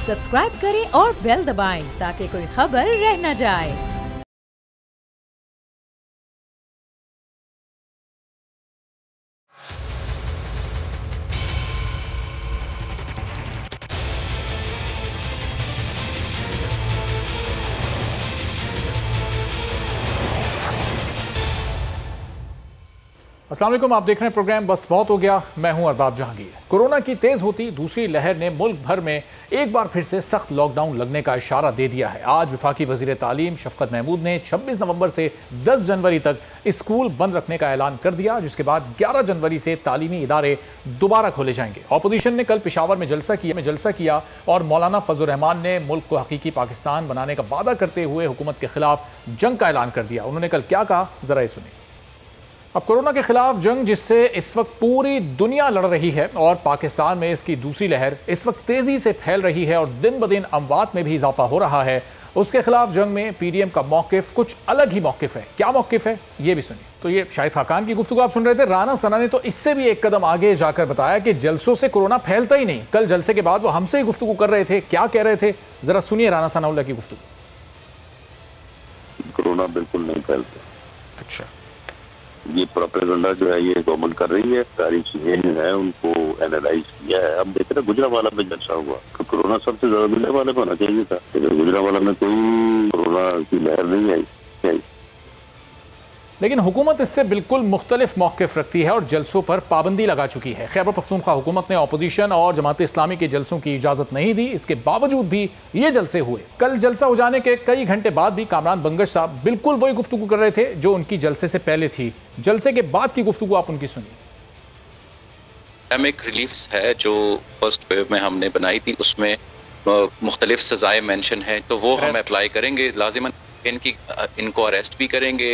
Subscribe करें और bell दबाएं ताकि कोई खबर रह न जाए। अस्सलाम वालेकुम, आप देख रहे हैं प्रोग्राम बस बहुत हो गया। मैं हूं अरबाब जहांगीर। कोरोना की तेज होती दूसरी लहर ने मुल्क भर में एक बार फिर से सख्त लॉकडाउन लगने का इशारा दे दिया है। आज वफाकी वजीर तालीम शफकत महमूद ने 26 नवंबर से 10 जनवरी तक स्कूल बंद रखने का ऐलान कर दिया, जिसके बाद 11 जनवरी से तालीमी इदारे दोबारा खोले जाएंगे। अपोजिशन ने कल पेशावर में जलसा किया और मौलाना फजल रहमान ने मुल्क को हकीकी पाकिस्तान बनाने का वादा करते हुए हुकूमत के खिलाफ जंग का ऐलान कर दिया। उन्होंने कल क्या कहा, जरा ये सुनिए। अब कोरोना के खिलाफ जंग जिससे इस वक्त पूरी दुनिया लड़ रही है और पाकिस्तान में इसकी दूसरी लहर इस वक्त तेजी से फैल रही है और दिन ब दिन अमवात में भी इजाफा हो रहा है, उसके खिलाफ जंग में पीडीएम का मौकिफ कुछ अलग ही मौकिफ है। क्या मौकिफ है ये भी सुनिए। तो ये शाहिद खाकान की गुफ्तगू आप सुन रहे थे। राना सना ने तो इससे भी एक कदम आगे जाकर बताया कि जलसों से कोरोना फैलता ही नहीं। कल जलसे के बाद वो हमसे ही गुफ्तगू कर रहे थे। क्या कह रहे थे, जरा सुनिए राना सनाउल्लाह की गुफ्तगू। कोरोना बिल्कुल नहीं फैलता। अच्छा, ये प्रोपेगेंडा जो है ये गवर्नमेंट कर रही है। सारी चीजें जो है उनको एनालाइज किया है। हम देख रहे हैं गुजरांवाला में जलसा हुआ तो कोरोना सबसे ज्यादा गुजरांवाला में होना चाहिए था, लेकिन गुजरांवाला में कोई कोरोना की लहर नहीं आई। लेकिन हुकूमत इससे बिल्कुल मुख्तलिफ मौक़िफ़ रखती है और जलसों पर पाबंदी लगा चुकी है। खैबर पख्तूनख्वा हुकूमत ने अपोजिशन और जमात इस्लामी के जलसों की इजाज़त नहीं दी। इसके बावजूद भी ये जलसे हुए। कल जलसा हो जाने के कई घंटे बाद भी कामरान बंगश साहब बिल्कुल वही गुफ्तगू कर रहे थे जो उनकी जलसे से पहले थी। जलसे के बाद की गुफ्तगू आप उनकी सुनिए। पैंडेमिक रिलीफ्स है जो फर्स्ट वेव में हमने बनाई थी, उसमें मुख्तलिफ सजाएं मेंशन है, तो वो हम अप्लाई करेंगे लाजिमन। इनको अरेस्ट भी करेंगे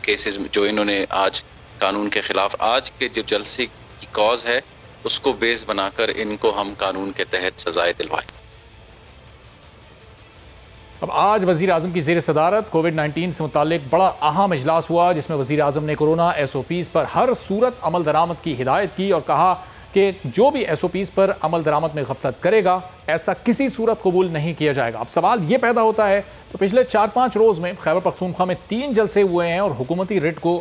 केसेस जो इन्होंने आज कानून के खिलाफ, आज के जो जलसे की कॉज है उसको बेस बनाकर इनको हम कानून के तहत सजाएं दिलवाएं। अब आज वज़ीर आज़म की ज़ेर सदारत कोविड-19 से मुतालिक बड़ा अहम इजलास हुआ, जिसमें वज़ीर आज़म ने कोरोना SOPs पर हर सूरत अमल दरामद की हिदायत की और कहा कि जो भी SOPs पर अमल दरामद में गफलत करेगा ऐसा किसी सूरत कबूल नहीं किया जाएगा। अब सवाल ये पैदा होता है तो पिछले 4-5 रोज़ में खैबर पख्तूनख्वा में 3 जलसे हुए हैं और हुकूमती रिट को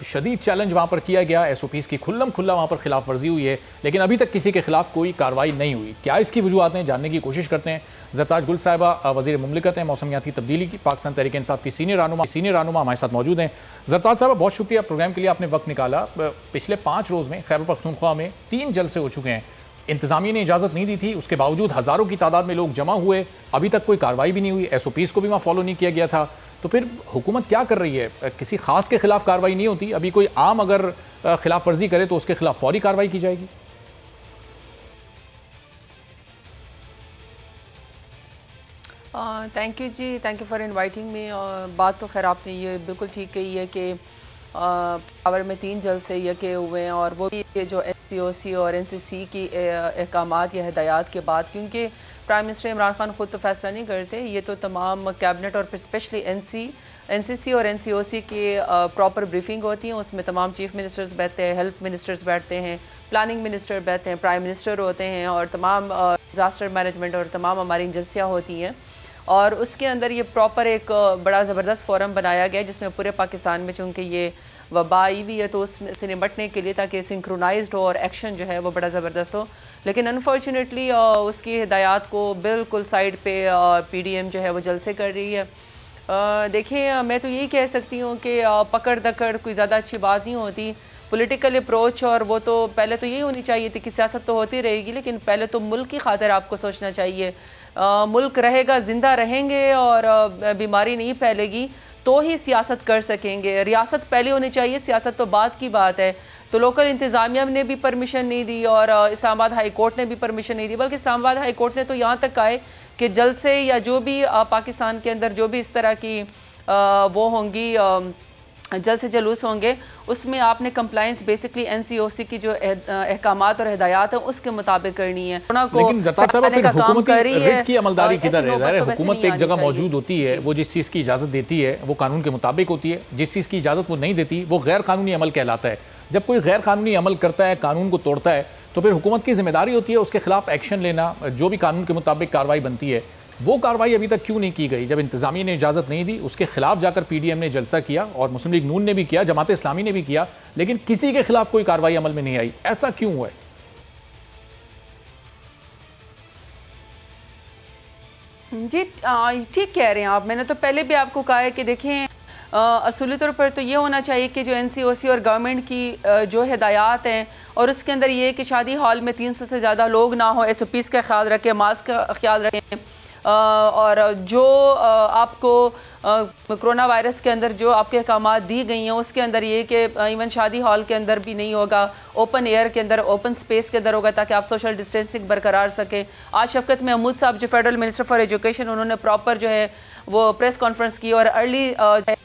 शदीद चैलेंज वहाँ पर किया गया। SOPs की खुल्लम खुल्ला वहाँ पर खिलाफ वर्जी हुई है, लेकिन अभी तक किसी के खिलाफ कोई कार्रवाई नहीं हुई। क्या इसकी वजूहत हैं, जानने की कोशिश करते हैं। ज़रताज गुल साहिबा वज़ीर मुमलिकत हैं मौसमियाती तब्दीली की, पाकिस्तान तहरीक इंसाफ की सीनियर रहनुमा हमारे साथ मौजूद हैं। ज़रताज साहब बहुत शुक्रिया प्रोग्राम के लिए, आपने वक्त निकाला। पिछले 5 रोज़ में खैबर पख्तूनख्वा में 3 जलसे हो चुके हैं। इंतज़ामिया ने इजाज़त नहीं दी थी, उसके बावजूद हज़ारों की तादाद में लोग जमा हुए, अभी तक कोई कार्रवाई भी नहीं हुई। SOPs को भी वहाँ फॉलो नहीं किया गया था। तो फिर हुकूमत क्या कर रही है? किसी खास के खिलाफ कार्रवाई नहीं होती? अभी कोई आम अगर खिलाफ वर्जी करे तो उसके खिलाफ फौरी कार्रवाई की जाएगी? Thank you ji, thank you for inviting me. बात तो खैर आपने ये बिल्कुल ठीक कही है कि पावर में 3 जलसे यके हुए हैं और वो भी जो NCOC और NCC की अहकामात या हिदायत के बाद, क्योंकि प्राइम मिनिस्टर इमरान खान खुद तो फैसला नहीं करते, ये तो तमाम कैबिनेट और स्पेशली NCC और NCOC की प्रॉपर ब्रीफिंग होती है। उसमें तमाम चीफ मिनिस्टर्स बैठते हैं, हेल्थ मिनिस्टर्स बैठते हैं, प्लानिंग मिनिस्टर बैठते हैं, प्राइम मिनिस्टर होते हैं और तमाम डिज़ास्टर मैनेजमेंट और तमाम हमारी एजेंसियाँ होती हैं। और उसके अंदर ये प्रॉपर एक बड़ा ज़बरदस्त फोरम बनाया गया जिसमें पूरे पाकिस्तान में, चूँकि ये वबा आई हुई है तो उससे निपटने के लिए ताकि सिंक्रोनाइज्ड हो और एक्शन जो है वो बड़ा ज़बरदस्त हो। लेकिन अनफॉर्चुनेटली उसकी हिदायत को बिल्कुल साइड पे PDM जो है वो जलसे कर रही है। देखिए, मैं तो यही कह सकती हूँ कि पकड़ दकड़ कोई ज़्यादा अच्छी बात नहीं होती। पॉलिटिकल अप्रोच और वो तो पहले तो यही होनी चाहिए थी कि सियासत तो होती रहेगी, लेकिन पहले तो मुल्क की खातिर आपको सोचना चाहिए। मुल्क रहेगा, ज़िंदा रहेंगे और बीमारी नहीं फैलेगी तो ही सियासत कर सकेंगे। रियासत पहले होनी चाहिए, सियासत तो बाद की बात है। तो लोकल इंतज़ामिया ने भी परमिशन नहीं दी और इस्लामाबाद हाई कोर्ट ने भी परमिशन नहीं दी, बल्कि इस्लामाबाद हाई कोर्ट ने तो यहाँ तक आए कि जलसे या जो भी पाकिस्तान के अंदर जो भी इस तरह की वो होंगी जलसे जुलूस होंगे, उसमें आपने कंप्लाइंस बेसिकली NCOC की जो अहकामात और हिदायत है उसके मुताबिक करनी है। लेकिन ज़रताज साहब फिर हुकूमती रिट की अमलदारी किधर है? ज़ाहिर है हुकूमत एक जगह मौजूद होती है, वो जिस चीज़ की इजाज़त देती है वो कानून के मुताबिक होती है, जिस चीज़ की इजाज़त वो नहीं देती वो गैर कानूनी अमल कहलाता है। जब कोई गैर कानूनी अमल करता है, कानून को तोड़ता है, तो फिर हुकूमत की जिम्मेदारी होती है उसके खिलाफ एक्शन लेना, जो भी कानून के मुताबिक कार्रवाई बनती है। वो कार्रवाई अभी तक क्यों नहीं की गई? जब इंतजामिया ने इजाज़त नहीं दी, उसके खिलाफ जाकर पीडीएम ने जलसा किया और मुस्लिम लीग नून ने भी किया, जमात इस्लामी ने भी किया, लेकिन किसी के खिलाफ कोई कार्रवाई अमल में नहीं आई। ऐसा क्यों हुआ है? जी ठीक कह रहे हैं आप। मैंने तो पहले भी आपको कहा है कि देखें, असूली तौर पर तो ये होना चाहिए कि जो एनसीओसी और गवर्नमेंट की जो हिदायत हैं और उसके अंदर ये कि शादी हॉल में 300 से ज़्यादा लोग ना हो, SOPs का ख्याल रखें, मास्क का ख्याल रखें, और जो आपको कोरोना वायरस के अंदर जो आपके अहकामात दी गई हैं उसके अंदर ये कि इवन शादी हॉल के अंदर भी नहीं होगा, ओपन एयर के अंदर, ओपन स्पेस के अंदर होगा ताकि आप सोशल डिस्टेंसिंग बरकरार सकें। आज शफकत महमूद साहब जो फेडरल मिनिस्टर फॉर एजुकेशन, उन्होंने प्रॉपर जो है वो प्रेस कॉन्फ्रेंस की और अर्ली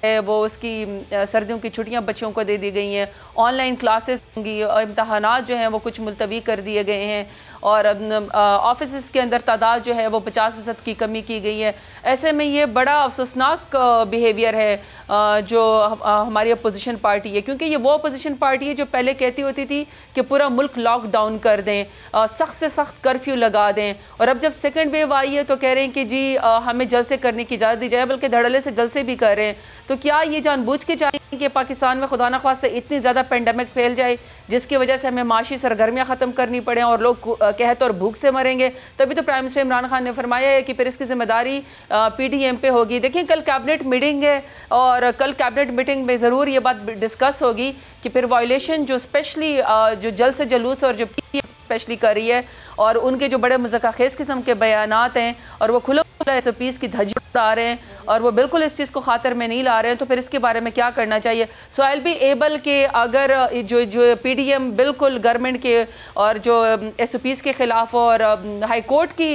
है वो उसकी सर्दियों की छुट्टियां बच्चों को दे दी गई हैं, ऑनलाइन क्लासेस होंगी, इम्तहानात जो हैं वो कुछ मुलतवी कर दिए गए हैं और ऑफिस के अंदर तादाद जो है वो 50% की कमी की गई है। ऐसे में ये बड़ा अफसोसनाक बिहेवियर है जो हमारी अपोजिशन पार्टी है, क्योंकि ये वो अपोजिशन पार्टी है जो पहले कहती होती थी कि पूरा मुल्क लॉकडाउन कर दें, सख्त से सख्त कर्फ्यू लगा दें, और अब जब सेकेंड वेव आई है तो कह रहे हैं कि जी हमें जलसे करने की इजाज़त दी जाए, बल्कि धड़ल्ले से जलसे भी कर रहे हैं। तो क्या ये जानबूझ के चाहेंगे कि पाकिस्तान में खुदा न ख्वास्ता इतनी ज़्यादा पेंडेमिक फैल जाए जिसकी वजह से हमें माशी सरगर्मियाँ ख़त्म करनी पड़े और लोग कहत और भूख से मरेंगे? तभी तो प्राइम मिनिस्टर इमरान खान ने फरमाया है कि फिर इसकी जिम्मेदारी PDM पे होगी। देखिए कल कैबिनेट मीटिंग है और कल कैबिनेट मीटिंग में ज़रूर ये बात डिस्कस होगी कि फिर वायलेशन जो स्पेशली जो जल से जलूस और जो PDM स्पेशली कर रही है और उनके जो बड़े मुज़क्क़ाखेज़ किस्म के बयानात हैं और वो खुला SOPs की धज्जी उड़ा रहे हैं और वो बिल्कुल इस चीज़ को खातर में नहीं ला रहे हैं, तो फिर इसके बारे में क्या करना चाहिए? सो आई विल बी एबल के अगर जो PDM बिल्कुल गवर्नमेंट के और जो SOPs के ख़िलाफ़ और हाई कोर्ट की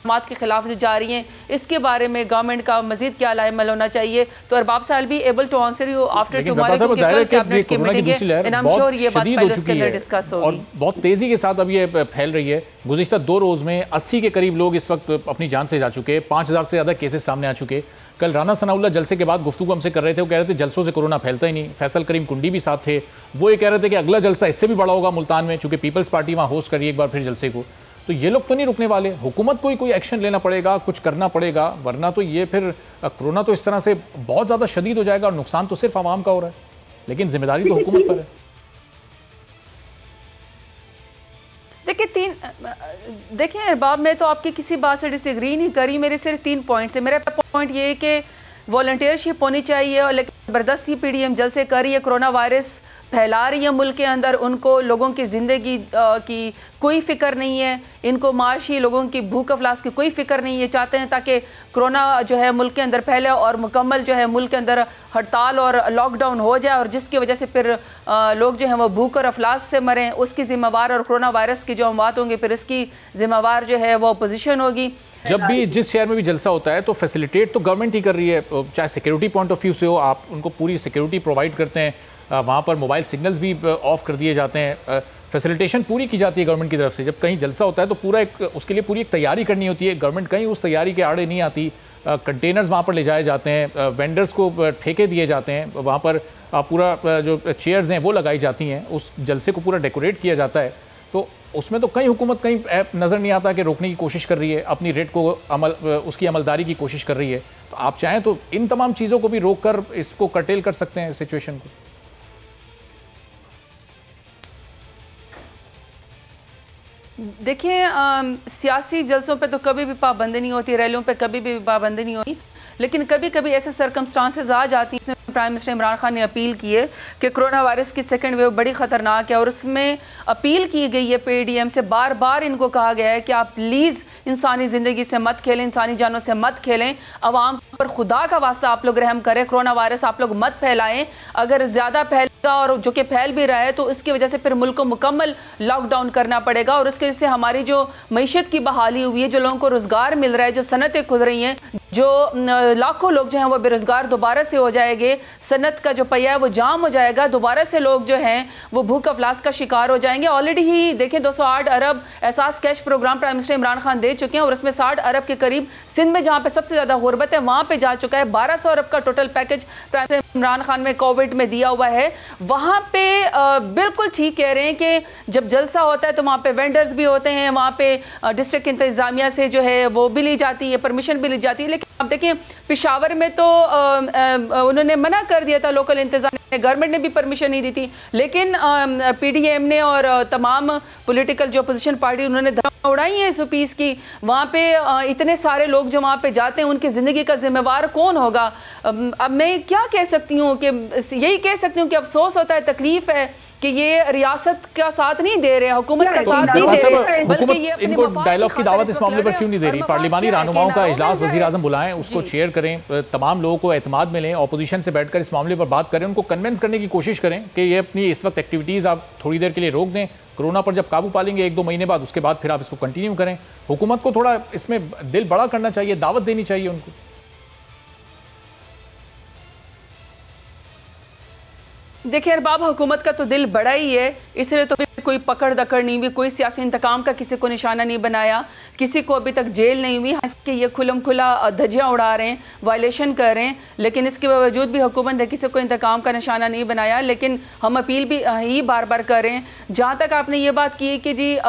बात के ख़िलाफ़ जो जा रही हैं, इसके बारे में गवर्नमेंट का मज़ीद क्या लाइमल होना चाहिए? तो अरबाब साहब be able to answer you after tomorrow, cabinet की मीटिंग है एंड आई एम श्योर ये बात पहले इसके अंदर डिस्कस होगी और बहुत तेज़ी के साथ अब ये फैल रही है। गुज़िश्ता 2 रोज़ में 80 के करीब लोग इस वक्त अपनी जान से जा चुके, 5000 से ज़्यादा केसेस सामने आ चुके। कल राना सनाउल्लाह जलसे के बाद गुफ्तगू हमसे कर रहे थे, वो कह रहे थे जलसों से कोरोना फैलता ही नहीं। फैसल करीम कुंडी भी साथ थे, वो ये कह रहे थे कि अगला जलसा इससे भी बड़ा होगा मुल्तान में, चूंकि पीपल्स पार्टी वहाँ होस्ट करी एक बार फिर जलसे को। तो ये लोग तो नहीं रुकने वाले, हुकूमत को ही कोई एक्शन लेना पड़ेगा, कुछ करना पड़ेगा, वरना तो ये फिर कोरोना तो इस तरह से बहुत ज़्यादा शदीद हो जाएगा और नुकसान तो सिर्फ आवाम का हो रहा है, लेकिन जिम्मेदारी तो हुकूमत पर है। देखिए अरबाब, मैं तो आपकी किसी बात से डिसएग्री नहीं करी, मेरे सिर्फ 3 पॉइंट्स है। मेरा पॉइंट ये है कि वॉलंटियरशिप होनी चाहिए और लेकिन ज़बरदस्ती PDM जलसे कर रही है, कोरोना वायरस फैला रही है मुल्क के अंदर, उनको लोगों की ज़िंदगी की कोई फ़िक्र नहीं है, इनको माशी लोगों की भूख अफलास की कोई फ़िक्र नहीं है। चाहते हैं ताकि कोरोना जो है मुल्क के अंदर फैले और मुकम्मल जो है मुल्क के अंदर हड़ताल और लॉकडाउन हो जाए और जिसकी वजह से फिर लोग जो हैं वो भूख और अफलास से मरें, उसकी ज़िम्मेवार, और कोरोना वायरस की जो अमवात होंगी फिर इसकी ज़िम्मेवार जो है वो अपोजिशन होगी। जब भी जिस शहर में भी जलसा होता है तो फैसिलिटेट तो गवर्नमेंट ही कर रही है, चाहे सिक्योरिटी पॉइंट ऑफ व्यू से हो, आप उनको पूरी सिक्योरिटी प्रोवाइड करते हैं, वहाँ पर मोबाइल सिग्नल्स भी ऑफ कर दिए जाते हैं, फैसिलिटेशन पूरी की जाती है गवर्नमेंट की तरफ से। जब कहीं जलसा होता है तो पूरा उसके लिए पूरी एक तैयारी करनी होती है, गवर्नमेंट कहीं उस तैयारी के आड़े नहीं आती। कंटेनर्स वहाँ पर ले जाए जाते हैं, वेंडर्स को ठेके दिए जाते हैं, वहाँ पर पूरा जो चेयर्स हैं वो लगाई जाती हैं, उस जलसे को पूरा डेकोरेट किया जाता है। तो उसमें तो कहीं हुकूमत कहीं नज़र नहीं आता कि रोकने की कोशिश कर रही है, अपनी रेट को उसकी अमलदारी की कोशिश कर रही है। तो आप चाहें तो इन तमाम चीज़ों को भी रोक कर इसको कर्टेल कर सकते हैं सिचुएशन को। देखिए सियासी जलसों पे तो कभी भी पाबंदी नहीं होती, रैलियों पे कभी भी पाबंदी नहीं होती, लेकिन कभी कभी ऐसे सर्कमस्टांसेस आ जाती हैं। इसमें प्राइम मिनिस्टर इमरान खान ने अपील की है कि कोरोना वायरस की सेकंड वेव बड़ी ख़तरनाक है और उसमें अपील की गई है PDM से, बार बार इनको कहा गया है कि आप प्लीज़ इंसानी ज़िंदगी से मत खेलें, इंसानी जानों से मत खेलें, आवाम पर खुदा का वास्ता आप लोग रहम करें, कोरोना वायरस आप लोग मत फैलाएं। अगर ज़्यादा फैलेगा और जो कि फैल भी रहा है तो इसकी वजह से फिर मुल्क को मुकम्मल लॉकडाउन करना पड़ेगा और उसकी वजह से हमारी जो मईशत की बहाली हुई है, जो लोगों को रोज़गार मिल रहा है, जो सनतें खुल रही हैं, जो लाखों लोग जो हैं वो बेरोज़गार दोबारा से हो जाएंगे, सनत का जो पहिया है वो जाम हो जाएगा, दोबारा से लोग जो हैं वो भूख अफलास का शिकार हो जाएंगे। ऑलरेडी ही देखें 208 अरब Ehsaas cash program prime minister Imran Khan दे चुके हैं और उसमें 60 अरब के करीब सिंध में जहाँ पे सबसे ज़्यादा गुर्बत है वहाँ पे जा चुका है। 1200 अरब का total package prime Imran Khan में कोविड में दिया हुआ है, वहाँ पे बिल्कुल ठीक कह रहे हैं कि जब जलसा होता है तो वहाँ पे वेंडर्स भी होते हैं, वहाँ पे डिस्ट्रिक्ट इंतजामिया से जो है वो भी ली जाती है, परमिशन भी ली जाती है। लेकिन आप देखिए पेशावर में तो उन्होंने मना कर दिया था, लोकल इंतजामिया, गवर्नमेंट ने भी परमिशन नहीं दी थी, लेकिन PDM ने और तमाम पॉलिटिकल जो अपोजिशन पार्टी उन्होंने धर्म उड़ाई है SOPs की। वहाँ पे इतने सारे लोग जो वहाँ पे जाते हैं, उनकी ज़िंदगी का जिम्मेवार कौन होगा? अब मैं क्या कह सकती हूँ कि यही कह सकती हूँ कि अफसोस होता है, तकलीफ है कि ये रियासत का साथ नहीं दे रहे, हुकूमत का साथ नहीं दे रहे, बल्कि ये इनको डायलॉग की दावत इस मामले पर क्यों नहीं दे रही? पार्लिमानी रहनुमाओं का इजलास वज़ीर आज़म बुलाएं, उसको चेयर करें, तमाम लोगों को एतमाद में लें, ऑपोजिशन से बैठकर इस मामले पर बात करें, उनको कन्विंस करने की कोशिश करें कि ये अपनी इस वक्त एक्टिविटीज़ आप थोड़ी देर के लिए रोक दें, कोरोना पर जब काबू पा लेंगे 1-2 महीने बाद, उसके बाद फिर आप इसको कंटिन्यू करें। हुकूमत को थोड़ा इसमें दिल बड़ा करना चाहिए, दावत देनी चाहिए उनको। देखिए अरबाब, हुकूमत का तो दिल बड़ा ही है, इसलिए तो कोई पकड़ दकड़ नहीं हुई, कोई सियासी इंतकाम का किसी को निशाना नहीं बनाया, किसी को अभी तक जेल नहीं हुई कि ये खुलम खुला धज्जियाँ उड़ा रहे हैं, वायलेशन कर रहे हैं, लेकिन इसके बावजूद भी हुकूमत ने किसी को इंतकाम का निशाना नहीं बनाया। लेकिन हम अपील भी ही बार बार कर रहे हैं, जहाँ तक आपने ये बात की कि जी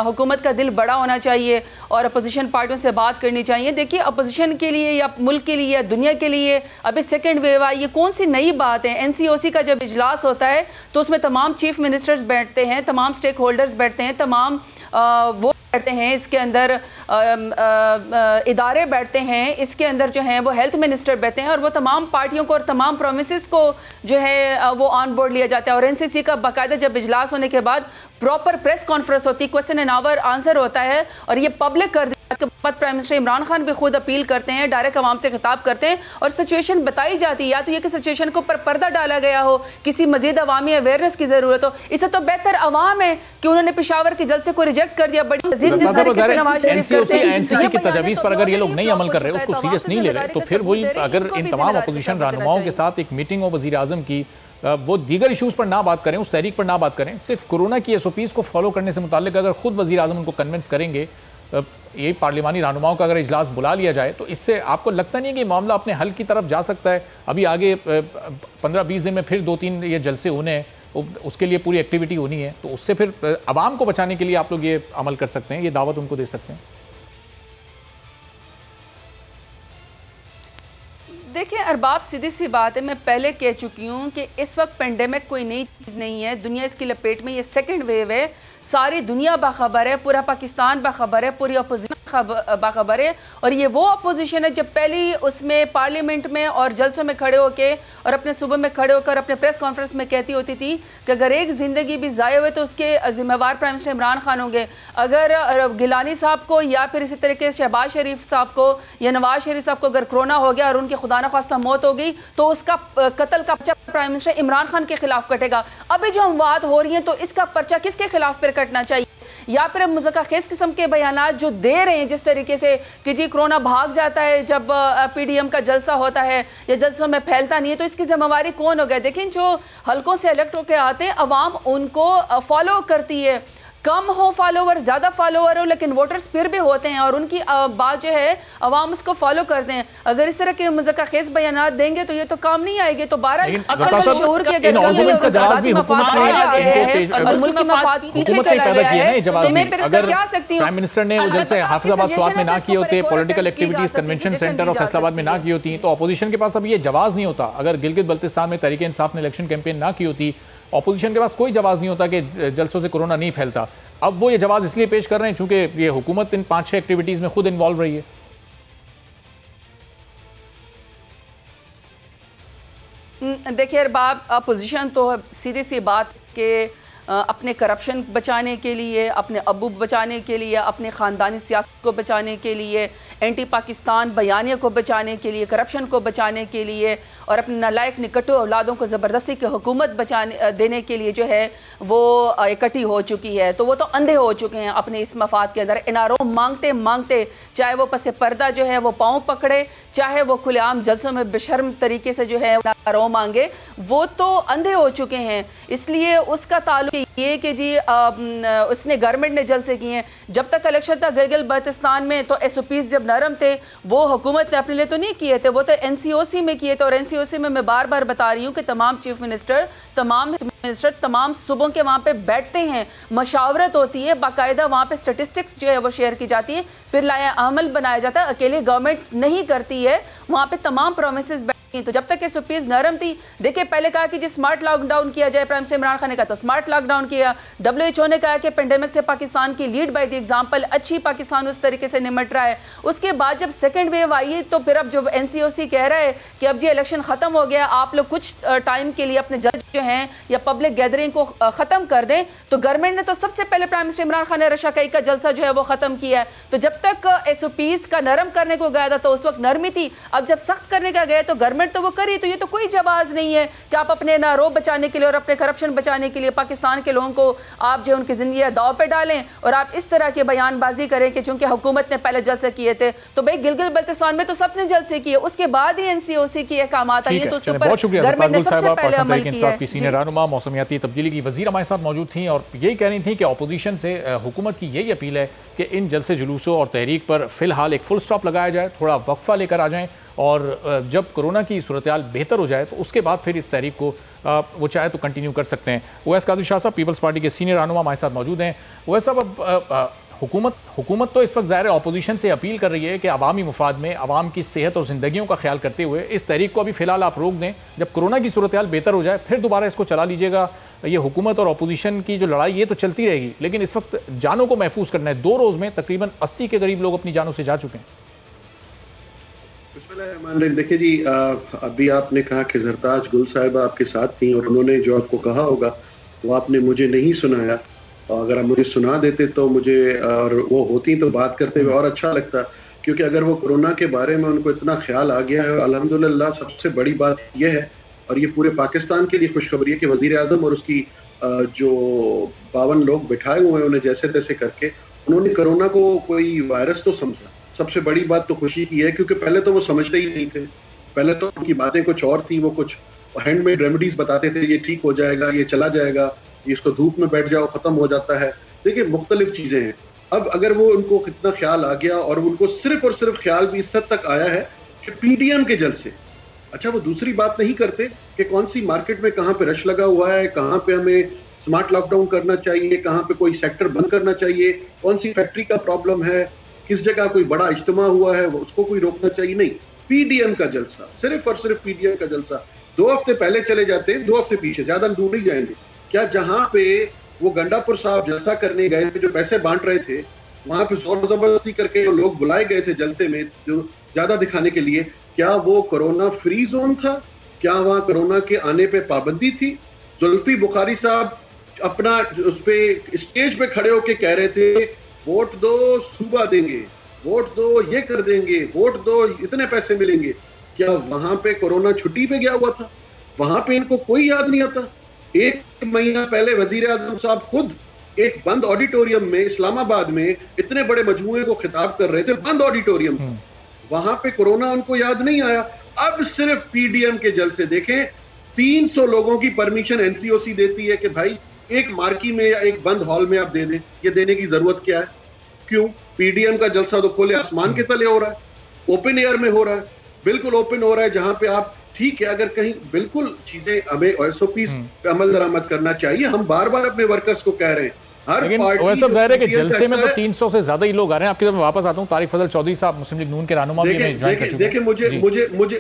हुकूमत का दिल बड़ा होना चाहिए और अपोजिशन पार्टियों से बात करनी चाहिए। देखिए अपोजिशन के लिए या मुल्क के लिए या दुनिया के लिए अभी सेकेंड वेव आई, ये कौन सी नई बात है? NCOC का जब इजलास होता है तो उसमें तमाम चीफ मिनिस्टर्स बैठते हैं, तमाम स्टेक होल्डर्स बैठते हैं, तमाम वो बैठते हैं, इसके अंदर इदारे बैठते हैं, इसके अंदर जो है वो हेल्थ मिनिस्टर बैठते हैं, और वो तमाम पार्टियों को और तमाम प्रोमिसेस को जो है वो ऑन बोर्ड लिया जाता है। और NCC का बाकायदा जब इजलास होने के बाद प्रॉपर प्रेस कॉन्फ्रेंस होती है, क्वेश्चन एंड आवर आंसर होता है, और ये पब्लिक कर दिया के बाद प्राइम मिनिस्टर इमरान खान भी खुद अपील करते हैं, डायरेक्ट आवाम से खिताब करते हैं और सिचुएशन बताई जाती है। या तो ये कि सिचुएशन को पर्दा डाला गया हो, किसी मजीद अवामी अवेयरनेस की जरूरत हो, इससे तो बेहतर अवाम है कि उन्होंने पेशावर के जलसे को रिजेक्ट कर दिया। बड़ी NCC की तजवीज़ पर अगर ये लोग नहीं अमल कर रहे, उसको सीरियस नहीं ले रहे, तो फिर वही अगर इन तमाम अपोजिशन रहनुमाओं के साथ एक मीटिंग हो वज़ीर आज़म की, वो दीगर इशूज़ पर ना बात करें, उस तहरीक पर ना बात करें, सिर्फ कोरोना की SOPs को फॉलो करने से मुताल्लिक अगर खुद वज़ीर आज़म उनको कन्विंस करेंगे, यही पार्लिमानी रहनुमाओं का अगर इजलास बुला लिया जाए, तो इससे आपको लगता नहीं है कि मामला अपने हल की तरफ जा सकता है? अभी आगे 15-20 दिन में फिर 2-3 ये जलसे होने हैं, उसके लिए पूरी एक्टिविटी होनी है, तो उससे फिर आवाम को बचाने के लिए आप लोग ये अमल कर सकते हैं, ये दावत उनको दे सकते हैं। देखिए अरबाब, सीधी सी बात है, मैं पहले कह चुकी हूँ कि इस वक्त पेंडेमिक कोई नई चीज़ नहीं है, दुनिया इसकी लपेट में, ये सेकंड वेव है, सारी दुनिया बाखबर है, पूरा पाकिस्तान बाखबर है, पूरी अपोजिशन बाखबर है। और ये वो अपोजिशन है जब पहली उसमें पार्लियामेंट में और जलसों में खड़े होकर और अपने सूबे में खड़े होकर अपने प्रेस कॉन्फ्रेंस में कहती होती थी कि अगर एक ज़िंदगी भी ज़ाया हुए तो उसके जिम्मेवार प्राइम मिनिस्टर इमरान खान होंगे। अगर गिलानी साहब को या फिर इसी तरीके से शहबाज शरीफ साहब को या नवाज शरीफ साहब को अगर कोरोना हो गया और उनकी खुदा न खास्ता मौत हो गई, तो उसका कत्ल का पर्चा प्राइम मिनिस्टर इमरान खान के खिलाफ कटेगा। अभी जो हम बात हो रही है, तो इसका पर्चा किसके खिलाफ फिर कटना चाहिए? या फिर मुज़क्किर किस्म के बयानात जो दे रहे हैं, जिस तरीके से कि जी कोरोना भाग जाता है जब PDM का जलसा होता है या जलसों में फैलता नहीं है, तो इसकी जिम्मेवारी कौन हो गया? देखिए जो हल्कों से इलेक्ट होकर आते हैं, अवाम उनको फॉलो करती है, कम हो फॉलोवर, ज़्यादा फॉलोवर हो, लेकिन वोटर्स फिर भी होते हैं और उनकी बात जो है अवाम उसको फॉलो करते हैं। अगर इस तरह के मुज़क्किर बयानात देंगे तो ये तो काम नहीं आएंगे। तो 12 शऊर की अगर प्राइम मिनिस्टर ने जैसे हाफिजाबाद स्वात में ना किए होते, पॉलिटिकल एक्टिविटीज कन्वेंशन सेंटर और फैसलाबाद में ना की होती, तो अपोजिशन के पास अब ये जवाब नहीं होता। अगर गिलगित बल्तिस्तान में तहरीक इंसाफ ने इलेक्शन कैंपेन ना की होती, ऑपोजिशन के पास कोई जवाब नहीं होता कि जलसों से कोरोना नहीं फैलता। अब वो ये जवाब इसलिए पेश कर रहे हैं चूंकि ये हुकूमत इन 5-6 एक्टिविटीज में खुद इन्वॉल्व रही है। देखिए अरबाब, अपोजिशन तो सीधी सी बात के अपने करप्शन बचाने के लिए, अपने अबू बचाने के लिए, अपने ख़ानदानी सियासत को बचाने के लिए, एंटी पाकिस्तान बयानिया को बचाने के लिए, करप्शन को बचाने के लिए और अपने नालायक निकटों औलादों को ज़बरदस्ती की हुकूमत बचाने देने के लिए जो है वो इकट्ठी हो चुकी है। तो वो तो अंधे हो चुके हैं अपने इस मफाद के अंदर। एनआरओ मांगते मांगते चाहे वो पसे पर्दा जो है वो पाँव पकड़े, चाहे वो खुलेआम जलसों में बेशर्म तरीके से जो है एनआरओ मांगे, वो तो अंधे हो चुके हैं। इसलिए उसका ताल्लुक ये कि जी उसने गवर्नमेंट ने जलसे किए हैं। जब तक इलेक्शन था गिलगित बल्तिस्तान में तो SOPs जब नरम थे, वो हुकूमत ने अपने लिए तो नहीं किए थे, वो तो NCOC में किए थे और NCOC एनसीओसी में मैं बार बार बता रही हूँ कि तमाम चीफ मिनिस्टर, तमाम सूबों के वहाँ पे बैठते हैं, मशावरत होती है, बाकायदा वहाँ पे स्टेटिस्टिक्स जो है वो शेयर की जाती है, फिर लाया अमल बनाया जाता है। अकेले गवर्नमेंट नहीं करती है, वहाँ पे तमाम प्रोमिसेस। तो जब तक एसओपीज नरम थी, देखिए पहले कहा कि जी स्मार्ट लॉकडाउन किया जाए, प्राइम मिनिस्टर इमरान खान ने कहा तो स्मार्ट लॉकडाउन किया। WHO ने कहा कि पेंडेमिक से पाकिस्तान की लीड बाय द एग्जांपल, अच्छी पाकिस्तान उस तरीके से निमट रहा है। उसके बाद जब सेकंड वेव आई तो फिर अब जो एनसीओसी कह रहा है कि अब जी इलेक्शन खत्म हो गया, आप लोग कुछ टाइम के लिए अपने जज जो हैं या पब्लिक गैदरिंग को खत्म कर दें, तो गवर्नमेंट ने तो सबसे पहले प्राइम मिनिस्टर इमरान खान ने रशाकई का जलसा जो है वो खत्म किया है। तो जब तक एसओपीज का नरम करने को गया था तो उस वक्त नरमी थी, अब जब सख्त करने का गया तो गवर्नमेंट तो वो करी। तो ये तो कोई जवाब नहीं है कि आप अपने नारोब बचाने के लिए और अपने करप्शन बचाने के लिए पाकिस्तान के लोगों को आप जो उनकी जिंदगी दाव पे डालें और आप इस तरह की बयानबाजी करें कि चूंकि हुकूमत ने पहले जलसे किए थे। तो भाई गिलगित बल्तिस्तान में तो सबने जलसे किए, उसके बाद ही एनसीओसी की अहकामात आई है, तो उसके ऊपर गवर्नमेंट ने सबसे पहले अमल किया है। सीनियर रहनुमा मौसमियाती तब्दीली की वजीर हमारे साथ मौजूद थी और यही कह रही थी कि अपोजिशन से हुकूमत की यही अपील है कि इन जलसे जुलूसों और तहरीक पर फिलहाल एक फुल स्टॉप लगाया जाए, थोड़ा वक्फा लेकर आ जाएं और जब कोरोना की सूरत हाल बेहतर हो जाए तो उसके बाद फिर इस तहरीक को वो चाहे तो कंटिन्यू कर सकते हैं। उवैस कादिर शाह साहब पीपल्स पार्टी के सीनियर रहनुमा हमारे साथ मौजूद हैं। उवैस साहब, अब हुकूमत तो इस वक्त ज़ाहिर है अपोजिशन से अपील कर रही है कि अवामी मुफाद में अवाम की सेहत और ज़िंदगियों का ख्याल करते हुए इस तहरीक को अभी फ़िलहाल आप रोक दें, जब कोरोना की सूरत हाल बेहतर हो जाए फिर दोबारा इसको चला लीजिएगा। ये हुकूमत और अपोजिशन की जो लड़ाई ये तो चलती रहेगी, लेकिन इस वक्त जानों को महफूज करना है। 2 रोज़ में तकरीबन 80 के करीब लोग अपनी जानों से जा चुके हैं। देखिए जी, अभी आपने कहा कि जरताज गुल साहिबा आपके साथ थी और उन्होंने जो आपको कहा होगा वो आपने मुझे नहीं सुनाया। अगर आप मुझे सुना देते तो मुझे और वो होती तो बात करते हुए और अच्छा लगता, क्योंकि अगर वो कोरोना के बारे में उनको इतना ख्याल आ गया है और अल्हम्दुलिल्लाह सबसे बड़ी बात यह है और ये पूरे पाकिस्तान के लिए खुशखबरी है कि वजीर आज़म और उसकी जो 52 लोग बिठाए हुए हैं उन्हें जैसे तैसे करके उन्होंने कोरोना को कोई वायरस तो समझा। सबसे बड़ी बात तो खुशी की है, क्योंकि पहले तो वो समझते ही नहीं थे, पहले तो उनकी बातें कुछ और थी, वो कुछ हैंडमेड रेमेडीज बताते थे, ये ठीक हो जाएगा, ये चला जाएगा, इसको धूप में बैठ जाओ खत्म हो जाता है। देखिए मुख्तलिफ चीजें हैं। अब अगर वो उनको इतना ख्याल आ गया और उनको सिर्फ और सिर्फ ख्याल भी इस हद तक आया है कि पीडीएम के जलसे, अच्छा वो दूसरी बात नहीं करते कि कौन सी मार्केट में कहाँ पे रश लगा हुआ है, कहाँ पे हमें स्मार्ट लॉकडाउन करना चाहिए, कहाँ पे कोई सेक्टर बंद करना चाहिए, कौन सी फैक्ट्री का प्रॉब्लम है, किस जगह कोई बड़ा इज्तिमा हुआ है उसको कोई रोकना चाहिए, नहीं। पीडीएम का जलसा, सिर्फ और सिर्फ पीडीएम का जलसा। 2 हफ्ते पहले चले जाते, 2 हफ्ते पीछे, ज्यादा दूर नहीं जाएंगे। क्या जहां पे वो गंडापुर साहब जलसा करने गए थे, जो पैसे बांट रहे थे, वहां पे जोर जबरदस्ती करके जो लोग बुलाए गए थे जलसे में जो ज्यादा दिखाने के लिए, क्या वो कोरोना फ्री जोन था? क्या वहां कोरोना के आने पे पाबंदी थी? जुल्फी बुखारी साहब अपना उस पे स्टेज पे खड़े होके कह रहे थे वोट दो सूबा देंगे, वोट दो ये कर देंगे, वोट दो इतने पैसे मिलेंगे। क्या वहां पे कोरोना छुट्टी पे गया हुआ था? वहां पे इनको कोई याद नहीं आता। 1 महीना पहले वजीर आजम साहब खुद एक बंद ऑडिटोरियम में इस्लामाबाद में इतने बड़े मजमूए को खिताब कर रहे थे, बंद ऑडिटोरियम, वहां पे कोरोना उनको याद नहीं आया। अब सिर्फ पीडीएम के जलसे देखें, 300 लोगों की परमिशन एनसीओसी देती है कि भाई एक मार्की में या एक बंद हॉल में आप दे दें। ये देने की जरूरत क्या है? क्यों? पीडीएम का जलसा तो खुले आसमान के तले हो रहा है, ओपन एयर में हो रहा है, बिल्कुल ओपन हो रहा है, जहां पे आप ठीक है अगर कहीं बिल्कुल चीजें हमें एसओपी पे अमल दरामद करना चाहिए। हम बार बार अपने वर्कर्स को कह रहे हैं, लेकिन वैसे जाहिर है कि जलसे में तो 300 से ज्यादा ही लोग आ रहे हैं। आपकी तरफ वापस आता हूं, तारिक फजल चौधरी साहब मुस्लिम लीग नून के रहनुमा भी हमें ज्वाइन कर चुके हैं। देखिए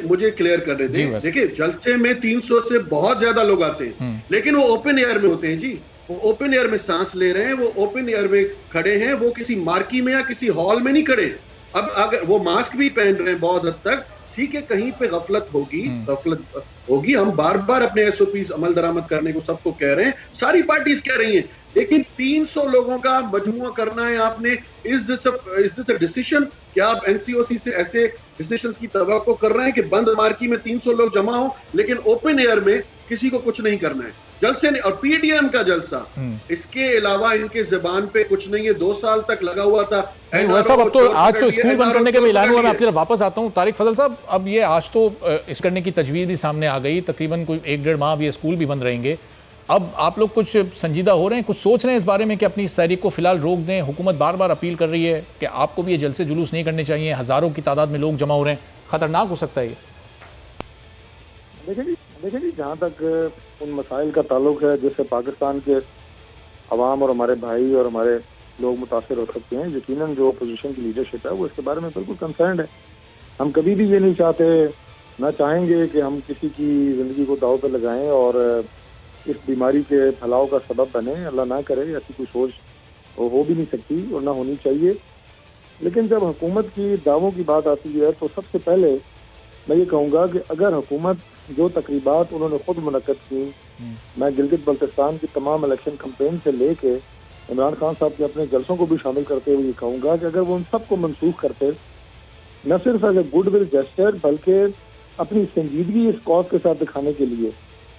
मुझे क्लियर करने दें। देखिए जलसे में 300 से बहुत ज्यादा लोग आते हैं, लेकिन वो ओपन एयर में होते हैं जी, वो ओपन एयर में सांस ले रहे हैं, वो ओपन एयर में खड़े हैं, वो किसी मार्की में या किसी हॉल में नहीं खड़े। अब अगर वो मास्क भी पहन रहे हैं बहुत हद तक, ठीक है कहीं पे गफलत होगी, हम बार बार अपने एसओपी अमल दरामद करने को सबको कह रहे हैं, सारी पार्टीज कह रही हैं, लेकिन 300 लोगों का मजमुआ करना है आपने। Is this a decision? क्या आप एनसीओसी से ऐसे डिसीजंस की तवक्को कर रहे हैं कि बंद मार्की में 300 लोग जमा हो, लेकिन ओपन एयर में किसी को कुछ नहीं करना है? जलसे नहीं। और पीडीएम का जलसा, इसके अलावा इनके जुबान पे कुछ नहीं है। 2 साल तक लगा हुआ था। वैसा अब तो आज तो स्कूल बंद करने का भी ऐलान हुआ। मैं आपकी तरफ वापस आता हूं तारिक फजल साहब, अब ये आज तो इस करने की तजवीज़ भी सामने आ गई, तकरीबन कोई 1-1.5 माह अब ये स्कूल भी बंद रहेंगे। अब आप लोग कुछ संजीदा हो रहे हैं, कुछ सोच रहे हैं इस बारे में कि अपनी इस तहरीक को फिलहाल रोक दें? हुकूमत बार बार अपील कर रही है कि आपको भी ये जलसे जुलूस नहीं करने चाहिए, हज़ारों की तादाद में लोग जमा हो रहे हैं, खतरनाक हो सकता है ये। देखिए जी, जहाँ तक उन मसाइल का ताल्लुक है जिससे पाकिस्तान के अवाम और हमारे भाई और हमारे लोग मुतासर हो सकते हैं, यकीनन जो अपोजिशन की लीडरशिप है वो इसके बारे में बिल्कुल कंसर्न है। हम कभी भी ये नहीं चाहते, ना चाहेंगे कि हम किसी की ज़िंदगी को दांव पे लगाएं और इस बीमारी के फैलाव का सबब बने। अल्लाह ना करे, ऐसी कोई सोच हो भी नहीं सकती और ना होनी चाहिए। लेकिन जब हुकूमत की दावों की बात आती है तो सबसे पहले मैं ये कहूँगा कि अगर हुकूमत जो तकरीबात उन्होंने खुद मुनक़्क़द की, मैं गिलगित बल्तिस्तान की तमाम इलेक्शन कैंपेन से लेके इमरान खान साहब के अपने जलसों को भी शामिल करते हुए ये कहूँगा कि अगर वो उन सबको मनसूख करते, न सिर्फ एज ए गुडविल जेस्चर बल्कि अपनी संजीदगी इस कॉज के साथ दिखाने के लिए,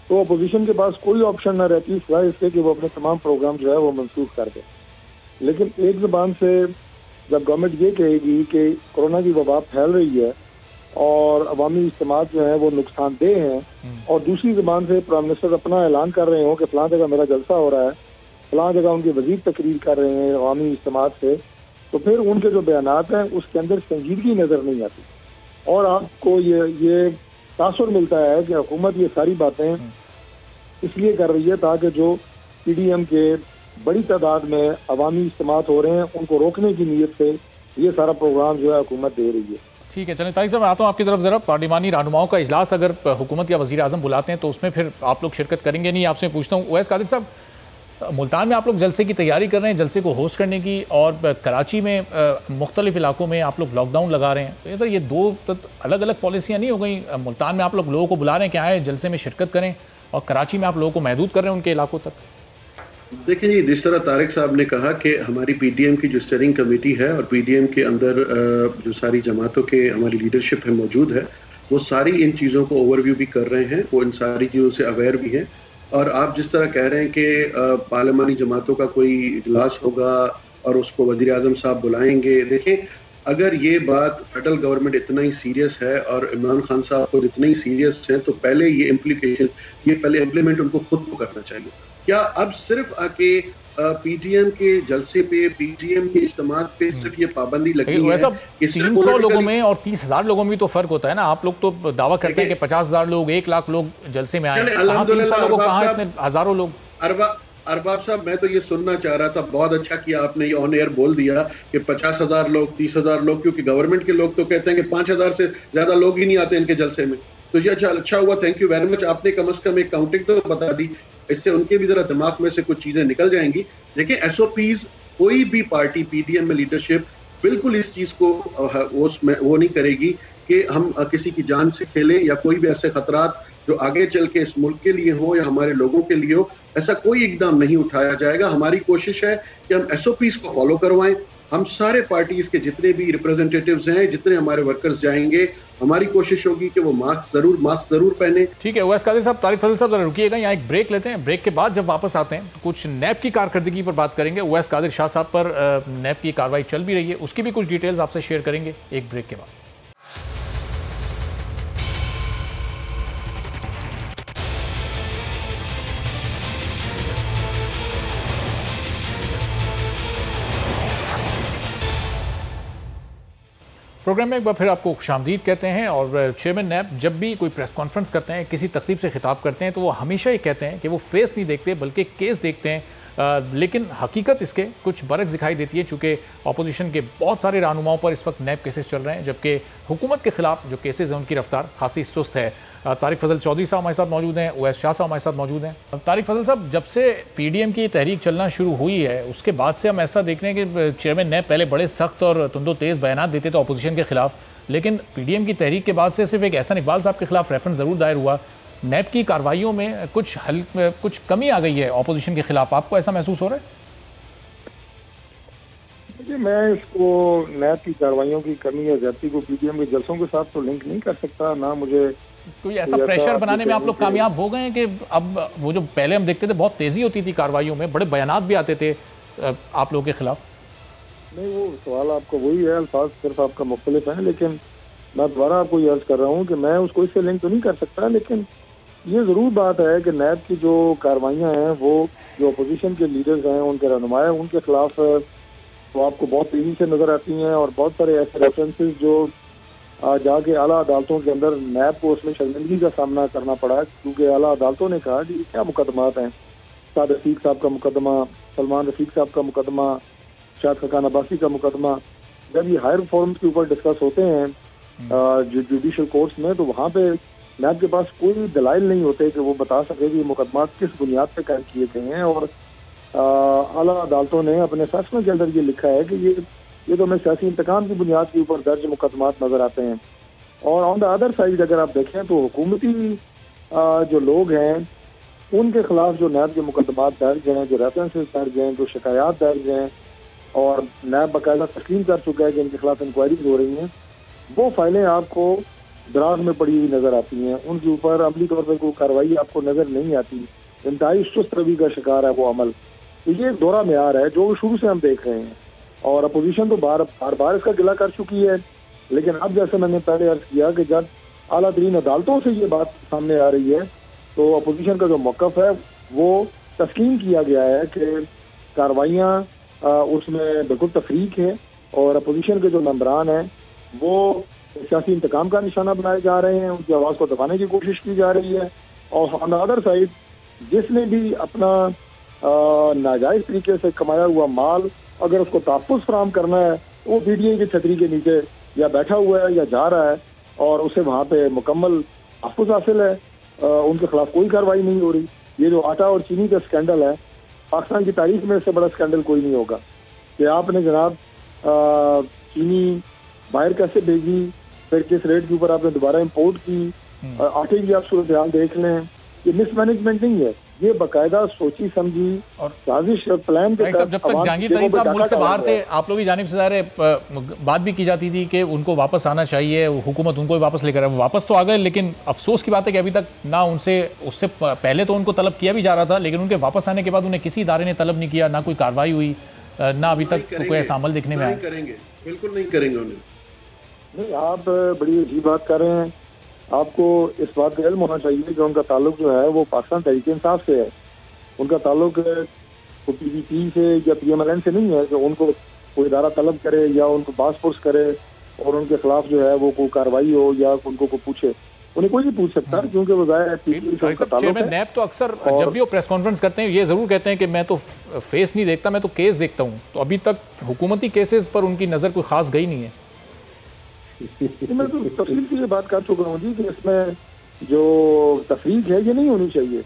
तो अपोजिशन के पास कोई ऑप्शन ना रहती सिवाय इसके कि वो अपने तमाम प्रोग्राम जो है वो मनसूख कर दे। लेकिन एक ज़बान से जब गवर्नमेंट ये कहेगी कि कोरोना की वबा फैल रही है और अवामी इज्तिमा जो है वो नुकसानदेह हैं, और दूसरी ज़बान से प्राइम मिनिस्टर अपना ऐलान कर रहे हो कि फ़लाँ जगह मेरा जलसा हो रहा है, फ़लाँ जगह उनके वज़ीर तकरीर कर रहे हैं अवामी इज्तिमा से, तो फिर उनके जो बयानात हैं उसके अंदर संजीदगी नज़र नहीं आती और आपको ये तासुर मिलता है कि हुकूमत ये सारी बातें इसलिए कर रही है ताकि जो PDM के बड़ी तादाद में अवामी इज्तिमात हो रहे हैं उनको रोकने की नीयत से ये सारा प्रोग्राम जो है हुकूमत दे रही है। ठीक है, चलिए तारिक साहब, मैं आता हूँ आपकी तरफ। ज़रा पार्लिमानी रहनुमाओं का इजलास अगर हुकूमत या वज़ीर आज़म बुलाते हैं तो उसमें फिर आप लोग शिरकत करेंगे नहीं? आपसे पूछता हूँ उवैस कादिर साहब, मुल्तान में आप लोग जलसे की तैयारी कर रहे हैं, जलसे को होस्ट करने की, और कराची में मुख्तलिफ इलाकों में आप लोग लॉकडाउन लगा रहे हैं, तो ये दो अलग अलग पॉलिसियाँ नहीं हो गई? मुल्तान में आप लोग लोगों को बुला रहे हैं कि आए जलसे में शिरकत करें, और कराची में आप लोगों को महदूद कर रहे हैं उनके इलाकों तक। देखिए जी, जिस तरह तारिक साहब ने कहा कि हमारी PDM की जो स्टीयरिंग कमेटी है और PDM के अंदर जो सारी जमातों के हमारी लीडरशिप है मौजूद है, वो सारी इन चीज़ों को ओवरव्यू भी कर रहे हैं, वो इन सारी चीज़ों से अवेयर भी हैं। और आप जिस तरह कह रहे हैं कि पार्लिमानी जमातों का कोई इजलास होगा और उसको वज़ीर आज़म साहब बुलाएंगे, देखें अगर ये बात फेडरल गवर्नमेंट इतना ही सीरियस है और इमरान खान साहब खुद इतना ही सीरियस हैं, तो पहले ये पहले इम्प्लीमेंट उनको खुद को करना चाहिए। क्या अब सिर्फ आके PDM के जलसे पे, PDM के इज्तिमात पे सिर्फ ये पाबंदी लगी है कि 300 लोगों में और 30,000 लोगों में तो फर्क होता है ना? आप लोग तो दावा करते हैं कि 50,000 लोग, 1 लाख लोग जलसे में आए, हजारों लोग। अरबाब साहब, मैं तो ये सुनना चाह रहा था, बहुत अच्छा किया आपने ये ऑन एयर बोल दिया कि 50,000 लोग, 30,000 लोग, क्योंकि गवर्नमेंट के लोग तो कहते हैं कि 5,000 से ज्यादा लोग ही नहीं आते इनके जलसे में। तो ये अच्छा हुआ, थैंक यू वेरी मच, आपने कम से कम एक काउंटिंग तो बता दी, इससे उनके भी जरा दिमाग में से कुछ चीजें निकल जाएंगी। देखिए SOPs, कोई भी पार्टी PDM में लीडरशिप बिल्कुल इस चीज को वो नहीं करेगी कि हम किसी की जान से खेलें या कोई भी ऐसे खतरात जो आगे चल के इस मुल्क के लिए हो या हमारे लोगों के लिए हो, ऐसा कोई इकदाम नहीं उठाया जाएगा। हमारी कोशिश है कि हम SOPs को फॉलो करवाएं। हम सारे पार्टीज के जितने भी रिप्रेजेंटेटिव्स हैं, जितने हमारे वर्कर्स जाएंगे, हमारी कोशिश होगी कि वो मास्क जरूर पहने। ठीक है उवैस कादिर साहब, तारिक फजल साहब जरा रुकिएगा, यहाँ एक ब्रेक लेते हैं। ब्रेक के बाद जब वापस आते हैं तो कुछ नैब की कारकर्दगी पर बात करेंगे। उवैस कादिर शाह साहब पर नैब की कार्रवाई चल भी रही है, उसकी भी कुछ डिटेल्स आपसे शेयर करेंगे एक ब्रेक के बाद। प्रोग्राम में एक बार फिर आपको खुशामदीद कहते हैं। और चेयरमैन नैब जब भी कोई प्रेस कॉन्फ्रेंस करते हैं, किसी तकरीब से खिताब करते हैं, तो वो हमेशा ये कहते हैं कि वो फेस नहीं देखते बल्कि केस देखते हैं। लेकिन हकीकत इसके कुछ बरक्स दिखाई देती है, चूँकि अपोजिशन के बहुत सारे रहनुमाओं पर इस वक्त नैब केसेस चल रहे हैं, जबकि हुकूमत के खिलाफ जो केसेस हैं उनकी रफ्तार खासी सुस्त है। तारिक फजल चौधरी साहब हमारे साथ मौजूद हैं, उवैस शाह साहब हमारे साथ मौजूद हैं। तारिक फजल साहब, जब से PDM की तहरीक चलना शुरू हुई है उसके बाद से हम ऐसा देख रहे हैं कि चेयरमैन नैब पहले बड़े सख्त और तुंदो तेज़ बयान देते थे अपोजिशन के खिलाफ, लेकिन PDM की तहरीक के बाद से सिर्फ एक एहसान इकबाल साहब के खिलाफ रेफरेंस ज़रूर दायर हुआ। नैब की कार्रवाइयों में कुछ कमी आ गई है अपोजिशन के खिलाफ, आपको ऐसा महसूस हो रहा है? देखिए, मैं इसको नैब की कार्रवाइयों की कमी या ज्यादती को PDM के जलसों के साथ तो लिंक नहीं कर सकता। ना मुझे कोई ऐसा प्रेशर बनाने में आप लोग कामयाब हो गए हैं कि अब वो जो पहले हम देखते थे बहुत तेज़ी होती थी कार्रवाइयों में, बड़े बयानात भी आते थे आप लोगों के खिलाफ? नहीं, वो सवाल आपका वही है, अल्फाज सिर्फ आपका मुख्तलिफ है, लेकिन मैं दोबारा आपको ये अर्ज कर रहा हूँ कि मैं उसको इससे लिंक तो नहीं कर सकता। लेकिन ये ज़रूर बात है कि नैब की जो कार्रवाइयाँ हैं वो जो अपोजिशन के लीडर्स हैं, उनके रहनुमा हैं, उनके खिलाफ तो आपको बहुत तेज़ी से नज़र आती हैं, और बहुत सारे ऐसे रेफरेंसेस जो जाके आला अदालतों के अंदर नैब को उसमें शर्मिंदगी का सामना करना पड़ा, क्योंकि आला अदालतों ने कहा कि क्या मुकदमात हैं, साद रफीक साहब का मुकदमा, सलमान रफीक साहब का मुकदमा, शाहिद खकान अब्बासी का मुकदमा, जब ये हायर फॉर्म्स के ऊपर डिस्कस होते हैं जो जुडिशल कोर्ट्स में, तो वहाँ पे नैब के पास कोई दलाइल नहीं होते कि वो बता सके कि ये मुकदमात किस बुनियाद पे कायम किए गए हैं। और आला अदालतों ने अपने फैसलों के अंदर ये लिखा है कि ये तो हमें सियासी इंतकाम की बुनियाद के ऊपर दर्ज मुकदमात नजर आते हैं। और ऑन द अदर साइड अगर आप देखें तो हुकूमती जो लोग हैं उनके खिलाफ जो नैब के मुकदमात दर्ज हैं, जो रेफरेंसेस दर्ज हैं, जो शिकायत दर्ज हैं, और नैब बाकायदा तस्लीम कर चुका है कि इनके खिलाफ इंक्वायरीज हो रही हैं, वो फाइलें आपको दराज में पड़ी हुई नजर आती हैं। उनके ऊपर अमली तौर पर कोई कार्रवाई आपको नजर नहीं आती। इंतहाई सुस्त रवि का शिकार है वो अमल। तो ये एक दौरा म्यार है जो शुरू से हम देख रहे हैं, और अपोजिशन तो बार बार इसका गिला कर चुकी है। लेकिन अब जैसे मैंने पहले अर्ज किया कि जब आला तरीन अदालतों से ये बात सामने आ रही है, तो अपोजिशन का जो मौक़िफ़ है वो तस्लीम किया गया है कि कार्रवाइयाँ उसमें बिल्कुल तफरीक है, और अपोजिशन के जो मेंबरान हैं वो सियासी इंतकाम का निशाना बनाए जा रहे हैं, उनकी आवाज़ को दबाने की कोशिश की जा रही है। और ऑन द अदर साइड जिसने भी अपना नाजायज़ तरीके से कमाया हुआ माल अगर उसको तहफ़्फ़ुज़ फराहम करना है, तो वो PTI की छतरी के नीचे या बैठा हुआ है या जा रहा है, और उसे वहाँ पे मुकम्मल तहफ़्फ़ुज़ हासिल है। उनके खिलाफ कोई कार्रवाई नहीं हो रही। ये जो आटा और चीनी का स्कैंडल है, पाकिस्तान की तारीख में इससे बड़ा स्कैंडल कोई नहीं होगा कि आपने जनाब चीनी बाहर कैसे भेजी, फिर किस रेट के ऊपर आपने दोबारा इंपोर्ट की, आटे की आप सूरत हाल देख लें। ये मिसमैनेजमेंट नहीं है, ये बाकायदा सोची समझी और साजिश प्लान के तहत। जब तक जहांगीर तरीन साहब मुल्क से बाहर थे, आप लोगों की जानिब से ज़ाहिर बात भी की जाती थी कि उनको वापस आना चाहिए, हुकूमत उनको भी वापस लेकर आए। वो वापस तो आ गए, लेकिन अफसोस की बात है कि अभी तक ना उससे पहले तो उनको तलब किया भी जा रहा था, लेकिन उनके वापस आने के बाद उन्हें किसी इदारे ने तलब नहीं किया, ना कोई कार्रवाई हुई, ना अभी तक कोई ऐसा अमल देखने में आया। बिल्कुल नहीं करेंगे उन्हें। नहीं, आप बड़ी अजीब बात कर रहे हैं। आपको इस बात का इल्म होना चाहिए कि उनका ताल्लुक जो है वो पाकिस्तान तहरीक इंसाफ से है। उनका ताल्लुक PPP से या PMLN से नहीं है कि उनको कोई इदारा तलब करे या उनको पासपोर्ट करे और उनके खिलाफ जो है वो कोई कार्रवाई हो या उनको कोई पूछे। उन्हें कोई नहीं पूछ सकता, क्योंकि वो ज़ाहिर है नैब तो अक्सर जब भी वो प्रेस कॉन्फ्रेंस करते हैं ये ज़रूर कहते हैं कि मैं तो फेस नहीं देखता, मैं तो केस देखता हूँ। तो अभी तक हुकूमती केसेस पर उनकी नज़र कोई खास गई नहीं है। मैं तो तफसील से ये बात कर चुका हूँ जी कि इसमें जो तफरीक है ये नहीं होनी चाहिए।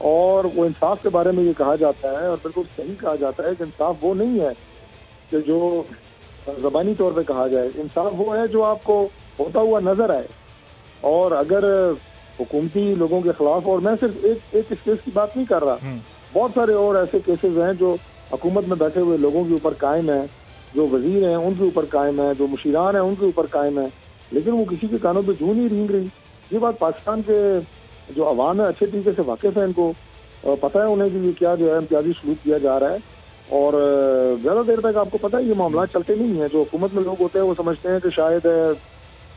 और वो इंसाफ के बारे में ये कहा जाता है, और बिल्कुल सही कहा जाता है कि इंसाफ वो नहीं है कि जो ज़बानी तौर पे कहा जाए। इंसाफ वो है जो आपको होता हुआ नजर आए। और अगर हुकूमती लोगों के खिलाफ, और मैं सिर्फ एक केस की बात नहीं कर रहा, बहुत सारे और ऐसे केसेस हैं जो हुकूमत में बैठे हुए लोगों के ऊपर कायम है, जो वजीर हैं उनके ऊपर कायम है, जो मुशीरान हैं उनके ऊपर कायम है, लेकिन वो किसी के कानों पे जूं नहीं रेंग रही। ये बात पाकिस्तान के जो अवाम है अच्छे तरीके से वाकिफ है, इनको पता है उन्हें कि ये क्या जो है इम्तियाजी सलूक किया जा रहा है। और ज़्यादा देर तक आपको पता है ये मामला चलते नहीं है। जो हुकूमत में लोग होते हैं वो समझते हैं कि शायद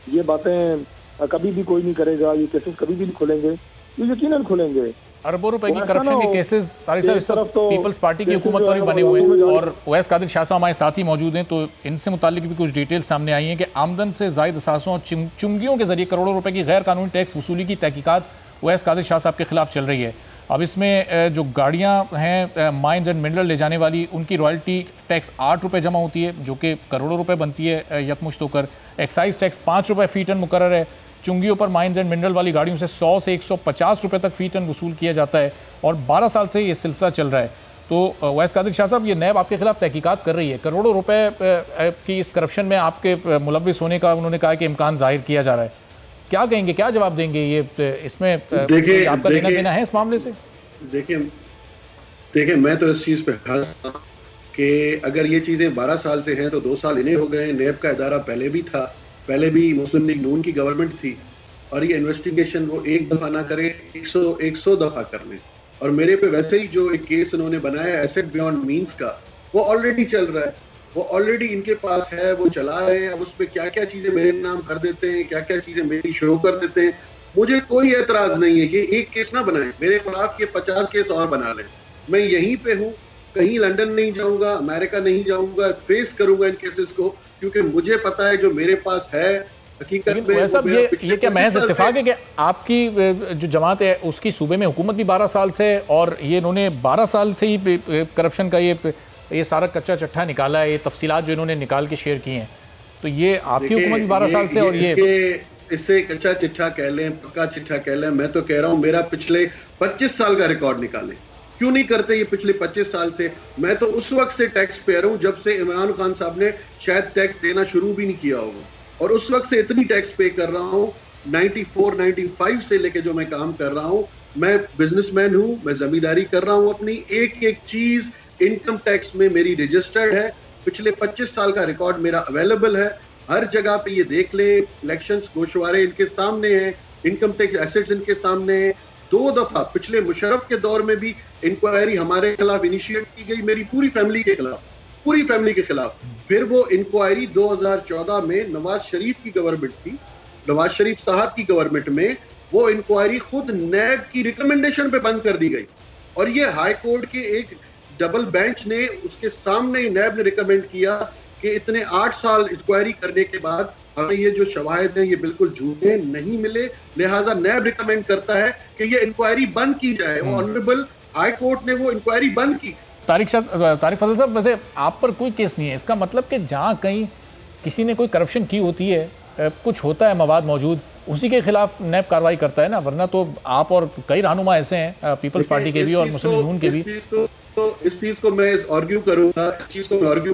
ये बातें कभी भी कोई नहीं करेगा, ये केसेस कभी भी नहीं खुलेंगे। ये यकीनन खुलेंगे। अरबों रुपए की करप्शन के केसेस तारिक साहब इस वक्त पीपल्स पार्टी की हुकूमत पर भी बने हुए हैं, और ओवैस कादिर शाह साहब हमारे साथ ही मौजूद हैं। तो इनसे मुतालिक भी कुछ डिटेल्स सामने आई हैं कि आमदन से जायद असासों और चुंगियों के जरिए करोड़ों रुपए की गैर कानूनी टैक्स वसूली की तहकीकात ओवैस कादिर शाह साहब के खिलाफ चल रही है। अब इसमें जो गाड़ियाँ हैं माइंस एंड मिनरल ले जाने वाली, उनकी रॉयल्टी टैक्स 8 रुपये जमा होती है, जो कि करोड़ों रुपए बनती है यकमुश्त होकर। एक्साइज टैक्स 5 रुपये फ़ी टन मुकर्रर है। चुंगियों पर माइंस एंड मिनरल वाली गाड़ियों से 100 से 150 रुपये तक फ़ी टन वसूल किया जाता है, और 12 साल से ये सिलसिला चल रहा है। तो ओवैस कादिर शाह साहब, ये नैब आपके खिलाफ तहकीकात कर रही है, करोड़ों रुपए की इस करप्शन में आपके मुलव्विस होने का उन्होंने कहा कि इम्कान जाहिर किया जा रहा है। क्या कहेंगे, क्या जवाब देंगे? ये इसमें आपका लेना देना है इस मामले से? देखिए मैं तो इस चीज़ पे हंसता हूं कि अगर ये चीज़ें 12 साल से हैं तो 2 साल इन्हें हो गए। नैब का इदारा पहले भी था, पहले भी मुस्लिम लीग नून की गवर्नमेंट थी, और ये इन्वेस्टिगेशन वो एक दफ़ा ना करे, 100 दफ़ा कर लें। और मेरे पे वैसे ही जो एक केस उन्होंने बनाया एसेट बियॉन्ड मीन्स का, वो ऑलरेडी चल रहा है, वो ऑलरेडी इनके पास है, वो चला रहे हैं। अब उस पर क्या क्या चीज़ें मेरे नाम कर देते हैं, क्या क्या चीज़ें मेरी शो कर देते हैं। मुझे कोई एतराज़ नहीं है कि एक केस ना बनाएं, मेरे खिलाफ ये 50 केस और बना लें। मैं यहीं पे हूँ, कहीं लंदन नहीं जाऊँगा, अमेरिका नहीं जाऊँगा, फेस करूँगा इन केसेस को, क्योंकि मुझे पता है जो मेरे पास है हकीकत लेकिन में वैसा वो मेरा ये पिछले क्या 25 महज साल से- इत्तेफाक है कि आपकी जो जमात है उसकी सूबे में हुकूमत भी 12 साल से, और ये इन्होंने 12 साल से ही करप्शन का ये सारा कच्चा चट्टा निकाला है, ये तफसीलात जो इन्होंने निकाल के शेयर की हैं, तो ये आपकी हुकूमत भी 12 साल से, और ये इससे कच्चा चिट्ठा कह लें, पक्का चिट्ठा कह लें, मैं तो कह रहा हूं मेरा पिछले 25 साल का रिकॉर्ड निकालें। क्यों नहीं करते ये पिछले 25 साल से? मैं तो उस वक्त से टैक्स पेयर हूं जब से इमरान खान साहब ने शायद टैक्स देना शुरू भी नहीं किया होगा, और उस वक्त से इतनी टैक्स पे कर रहा हूं 94, 95 से लेके जो मैं काम कर रहा हूं। मैं बिजनेसमैन हूं, मैं जमींदारी कर रहा हूं, अपनी एक एक चीज इनकम टैक्स में मेरी रजिस्टर्ड है। पिछले 25 साल का रिकॉर्ड मेरा अवेलेबल है, हर जगह पे ये देख ले। इलेक्शंस गोशवारे इनके सामने हैं, इनकम टैक्स एसेट्स इनके सामने हैं। 2 दफा पिछले मुशर्रफ के दौर में भी इंक्वायरी हमारे खिलाफ इनिशिएट की गई, मेरी पूरी फैमिली के खिलाफ। फिर वो इंक्वायरी 2014 में नवाज शरीफ की गवर्नमेंट थी, नवाज शरीफ साहब की गवर्नमेंट में वो इंक्वायरी खुद नैब की रिकमेंडेशन पे बंद कर दी गई, और ये हाई कोर्ट के एक डबल बेंच ने उसके सामने ही नैब ने रिकमेंड किया कि इतने 8 साल इंक्वायरी करने के बाद हमें ये जो शवाहिद हैं ये बिल्कुल झूठे नहीं मिले, लिहाजा नैब रिकमेंड करता है कि ये इंक्वायरी बंद की जाए। वो ऑनरेबल हाई कोर्ट ने वो इंक्वायरी बंद की। तारिक फजल साहब, वैसे आप पर कोई केस नहीं है, इसका मतलब कि जहाँ कहीं किसी ने कोई करप्शन की होती है, कुछ होता है मवाद मौजूद, उसी के खिलाफ नैब कार्रवाई करता है ना, वरना तो आप और कई रहनुमा ऐसे हैं पीपल्स पार्टी के भी और मुस्लिम यूनियन के भी। इस चीज को मैं आर्ग्यू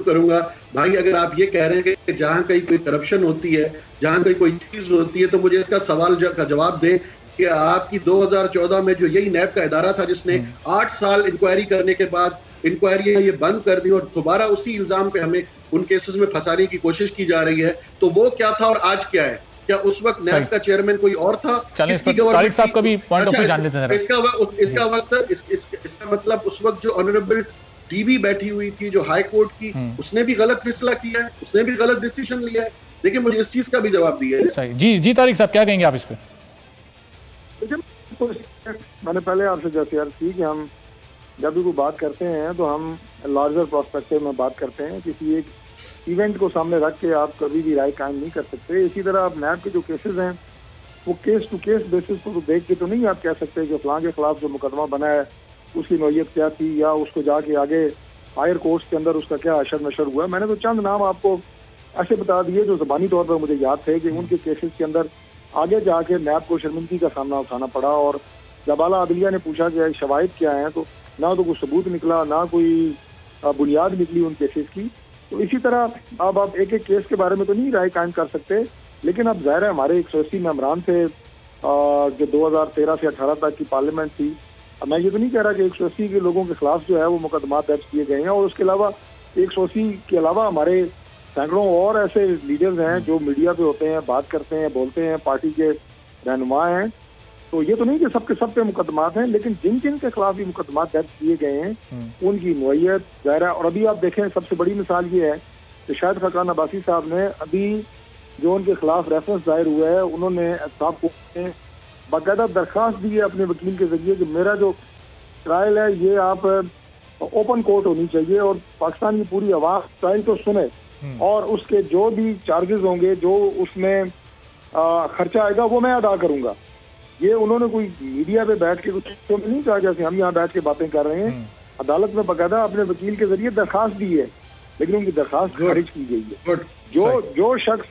करूंगा भाई, अगर आप ये कह रहे हैं कि जहां कहीं कोई करप्शन होती है, जहां कहीं कोई चीज होती है, तो मुझे इसका सवाल का जवाब दें कि आपकी 2014 में जो यही नैब का इदारा था जिसने 8 साल इंक्वायरी करने के बाद इंक्वायरी ये बंद कर दी और दोबारा उसी इल्जाम पे हमें उन केसेस में फंसाने की कोशिश की जा रही है, तो वो क्या था और आज क्या है? क्या उस वक्त नैब का चेयरमैन कोई और था? तारिक साहब का भी पॉइंट ऑफ व्यू जान लेते हैं। इसका मतलब उस वक्त जो ऑनरेबल टीवी बैठी हुई थी जो हाई कोर्ट की, उसने भी गलत फैसला किया है, उसने भी गलत डिसीजन लिया है। देखिए, मुझे इस चीज का भी जवाब दिया है। जी तारिक साहब, क्या कहेंगे आप इस पे? मैंने पहले आपसे जैसे अर्ज की कि हम जब भी कोई बात करते हैं तो हम लार्जर प्रोस्पेक्टिव में बात करते हैं, किसी एक इवेंट को सामने रख के आप कभी भी राय कायम नहीं कर सकते। इसी तरह आप नैब के जो केसेस हैं वो केस टू केस बेसिस को तो देख के तो नहीं आप कह सकते कि फलां के खिलाफ जो मुकदमा बना है उसकी नौयत क्या थी, या उसको जाके आगे हायर कोर्ट्स के अंदर उसका क्या अशर नशर हुआ। मैंने तो चंद नाम आपको ऐसे बता दिए जो ज़बानी तौर पर मुझे याद थे कि उनके केसेस के अंदर आगे जाके नैब को शर्मिंदगी का सामना उठाना पड़ा, और जब आला अदलिया ने पूछा कि शवाहिद क्या हैं, तो ना तो कोई सबूत निकला, ना कोई बुनियाद निकली उन केसेस की। तो इसी तरह अब आप एक एक केस के बारे में तो नहीं राय कायम कर सकते, लेकिन अब ज़ाहिर है हमारे 180 मेंबरान थे जो 2013 से 18 तक की पार्लियामेंट थी। अब मैं ये तो नहीं कह रहा कि 180 के लोगों के खिलाफ जो है वो मुकदमा दर्ज किए गए हैं, और उसके अलावा 180 के अलावा हमारे सैकड़ों और ऐसे लीडर्स हैं जो मीडिया पे होते हैं, बात करते हैं, बोलते हैं, पार्टी के रहनुमा हैं। तो ये तो नहीं कि सबके सब पे मुकदमात हैं, लेकिन जिन जिन के खिलाफ भी मुकदमात दर्ज किए गए हैं उनकी नौयत ज़ाहिर है। और अभी आप देखें, सबसे बड़ी मिसाल ये है कि शाहिद खाकान अब्बासी साहब ने अभी जो उनके खिलाफ रेफरेंस दायर हुआ है, उन्होंने साहब को बाकायदा दरख्वास्त दी है अपने वकील के जरिए कि मेरा जो ट्रायल है ये आप ओपन कोर्ट होनी चाहिए, और पाकिस्तान की पूरी आवाम ट्रायल तो सुने, और उसके जो भी चार्जेस होंगे, जो उसमें खर्चा आएगा, वो मैं अदा करूंगा। ये उन्होंने कोई मीडिया पे बैठ के कुछ तो नहीं कहा जैसे हम यहाँ बैठ के बातें कर रहे हैं। अदालत में बाकायदा अपने वकील के जरिए दरखास्त दी है, लेकिन उनकी दरखास्त खारिज की गई है। जो शख्स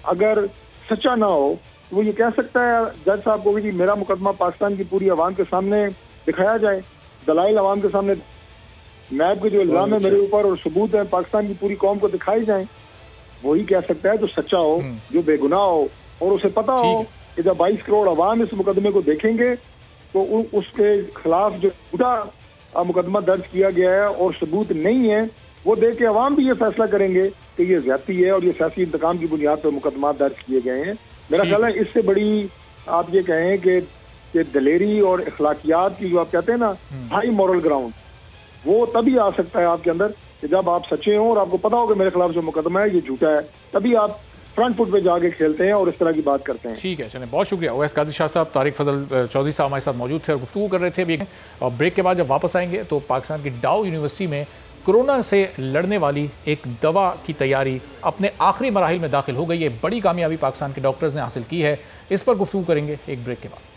अगर सच्चा ना हो तो वो ये कह सकता है जज साहब को कि मेरा मुकदमा पाकिस्तान की पूरी आवाम के सामने दिखाया जाए, दलाइल आवाम के सामने, नैब के जो इल्जाम है मेरे ऊपर और सबूत है पाकिस्तान की पूरी कौम को दिखाई जाए। वही कह सकता है जो सच्चा हो, जो बेगुनाह हो, और उसे पता हो कि जब 22 करोड़ अवाम इस मुकदमे को देखेंगे तो उसके खिलाफ जो झूठा मुकदमा दर्ज किया गया है और सबूत नहीं है, वो देख के अवाम भी ये फैसला करेंगे कि ये ज्यादती है और ये सियासी इंतकाम की बुनियाद पर मुकदमा दर्ज किए गए हैं। मेरा ख्याल है इससे बड़ी आप ये कहें कि दलेरी और इखलाकियात की जो आप कहते हैं ना हाई मॉरल ग्राउंड, वो तभी आ सकता है आपके अंदर कि जब आप सच्चे हों और आपको पता हो कि मेरे खिलाफ जो मुकदमा है ये झूठा है, तभी आप फ्रंट फुट पे जाके खेलते हैं और इस तरह की बात करते हैं। ठीक है, चलें, बहुत शुक्रिया। ओवैस कादिर शाह साहब, तारिक फजल चौधरी साहब हमारे साथ मौजूद थे और गुफ्तगू कर रहे थे अभी। और ब्रेक के बाद जब वापस आएंगे तो पाकिस्तान की डाउ यूनिवर्सिटी में कोरोना से लड़ने वाली एक दवा की तैयारी अपने आखिरी मराहिल में दाखिल हो गई। ये बड़ी कामयाबी पाकिस्तान के डॉक्टर्स ने हासिल की है। इस पर गुफ्तगू करेंगे एक ब्रेक के बाद।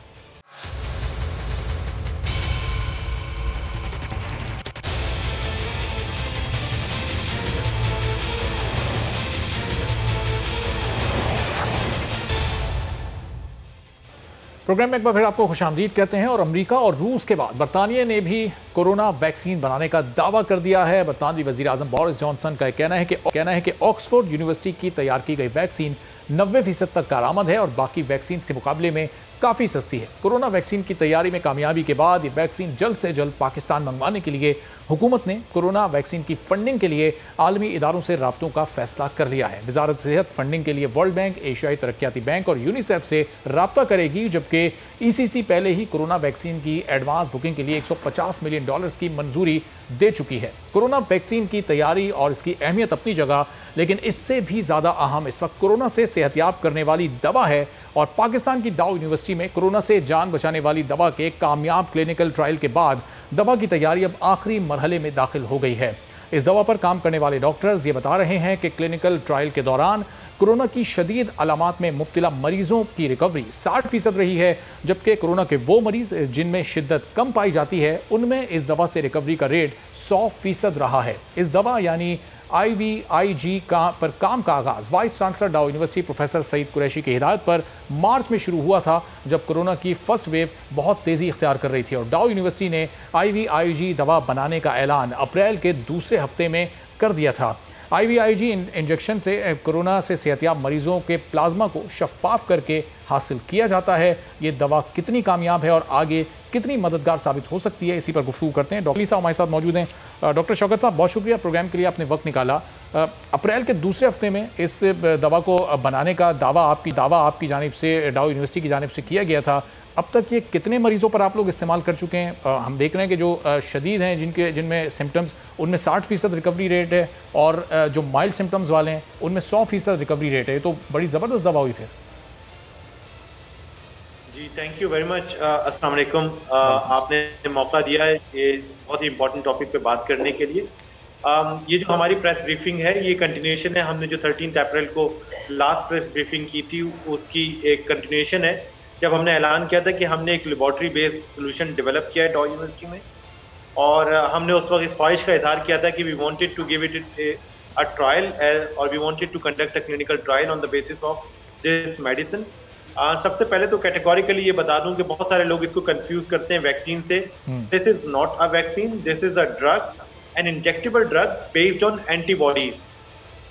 प्रोग्राम में एक बार फिर आपको खुशामदीद कहते हैं। और अमेरिका और रूस के बाद बरतानिया ने भी कोरोना वैक्सीन बनाने का दावा कर दिया है। बरतानवी वजीर आजम बोरिस जॉनसन का कहना है कि ऑक्सफोर्ड यूनिवर्सिटी की तैयार की गई वैक्सीन 90% तक कारआमद है और बाकी वैक्सीन के मुकाबले में काफ़ी सस्ती है। कोरोना वैक्सीन की तैयारी में कामयाबी के बाद ये वैक्सीन जल्द से जल्द पाकिस्तान मंगवाने के लिए हुकूमत ने कोरोना वैक्सीन की फंडिंग के लिए आलमी इदारों से राब्तों का फैसला कर लिया है। वजारत सेहत फंडिंग के लिए वर्ल्ड बैंक, एशियाई तरक्याती बैंक और यूनिसेफ से राब्ता करेगी, जबकि ECC पहले ही कोरोना वैक्सीन की एडवांस बुकिंग के लिए 150 मिलियन डॉलर्स की मंजूरी दे चुकी है। कोरोना वैक्सीन की तैयारी और इसकी अहमियत अपनी जगह, लेकिन इससे भी ज़्यादा अहम इस वक्त कोरोना से सेहतयाब करने वाली दवा है। और पाकिस्तान की डाउ यूनिवर्सिटी में कोरोना से जान बचाने वाली दवा के कामयाब क्लिनिकल ट्रायल के बाद दवा की तैयारी अब आखिरी मरहले में दाखिल हो गई है। इस दवा पर काम करने वाले डॉक्टर्स ये बता रहे हैं कि क्लिनिकल ट्रायल के दौरान कोरोना की शदीद अलामात में मुब्तला मरीजों की रिकवरी 60% रही है, जबकि कोरोना के वो मरीज जिनमें शिद्दत कम पाई जाती है उनमें इस दवा से रिकवरी का रेट 100% रहा है। इस दवा यानी IVIG पर काम का आगाज वाइस चांसलर डाउ यूनिवर्सिटी प्रोफेसर सईद कुरैशी की हिदायत पर मार्च में शुरू हुआ था, जब कोरोना की फर्स्ट वेव बहुत तेजी इख्तियार कर रही थी। और डाउ यूनिवर्सिटी ने IVIG दवा बनाने का ऐलान अप्रैल के दूसरे हफ्ते में कर दिया था। IVIG इंजेक्शन से कोरोना से सेहतयाब मरीजों के प्लाज्मा को शफाफ करके हासिल किया जाता है। ये दवा कितनी कामयाब है और आगे कितनी मददगार साबित हो सकती है, इसी पर गुफ्तगू करते हैं। डॉक्टर साहब हमारे साथ मौजूद हैं। डॉक्टर शौकत साहब, बहुत शुक्रिया प्रोग्राम के लिए आपने वक्त निकाला। अप्रैल के दूसरे हफ्ते में इस दवा को बनाने का दावा आपकी जानिब से, डाउ यूनिवर्सिटी की जानिब से किया गया था। अब तक ये कितने मरीजों पर आप लोग इस्तेमाल कर चुके हैं? हम देख रहे हैं कि जो शदीद हैं, जिनमें सिम्टम्स, उनमें 60% रिकवरी रेट है और जो माइल्ड सिम्टम्स वाले हैं उनमें 100% रिकवरी रेट है। तो बड़ी ज़बरदस्त दवा हुई फिर। जी, थैंक यू वेरी मच। अस्सलाम वालेकुम। आपने मौका दिया है ये बहुत ही इंपॉर्टेंट टॉपिक पे बात करने के लिए। ये जो हमारी प्रेस ब्रीफिंग है ये कंटिन्यूएशन है। हमने जो 13 अप्रैल को लास्ट प्रेस ब्रीफिंग की थी उसकी एक कंटिन्यूएशन है, जब हमने ऐलान किया था कि हमने एक लेबॉर्ट्री बेस्ड सोल्यूशन डेवलप किया है डाउ यूनिवर्सिटी में। और हमने उस वक्त इस ख्वाहिश का इजहार किया था कि we wanted to give it a trial और we wanted to conduct a clinical trial on the basis of this medicine. सबसे पहले तो कैटेगोरिकली ये बता दूं कि बहुत सारे लोग इसको कंफ्यूज करते हैं वैक्सीन से। This is not a vaccine, this is a drug, an injectable drug based on antibodies.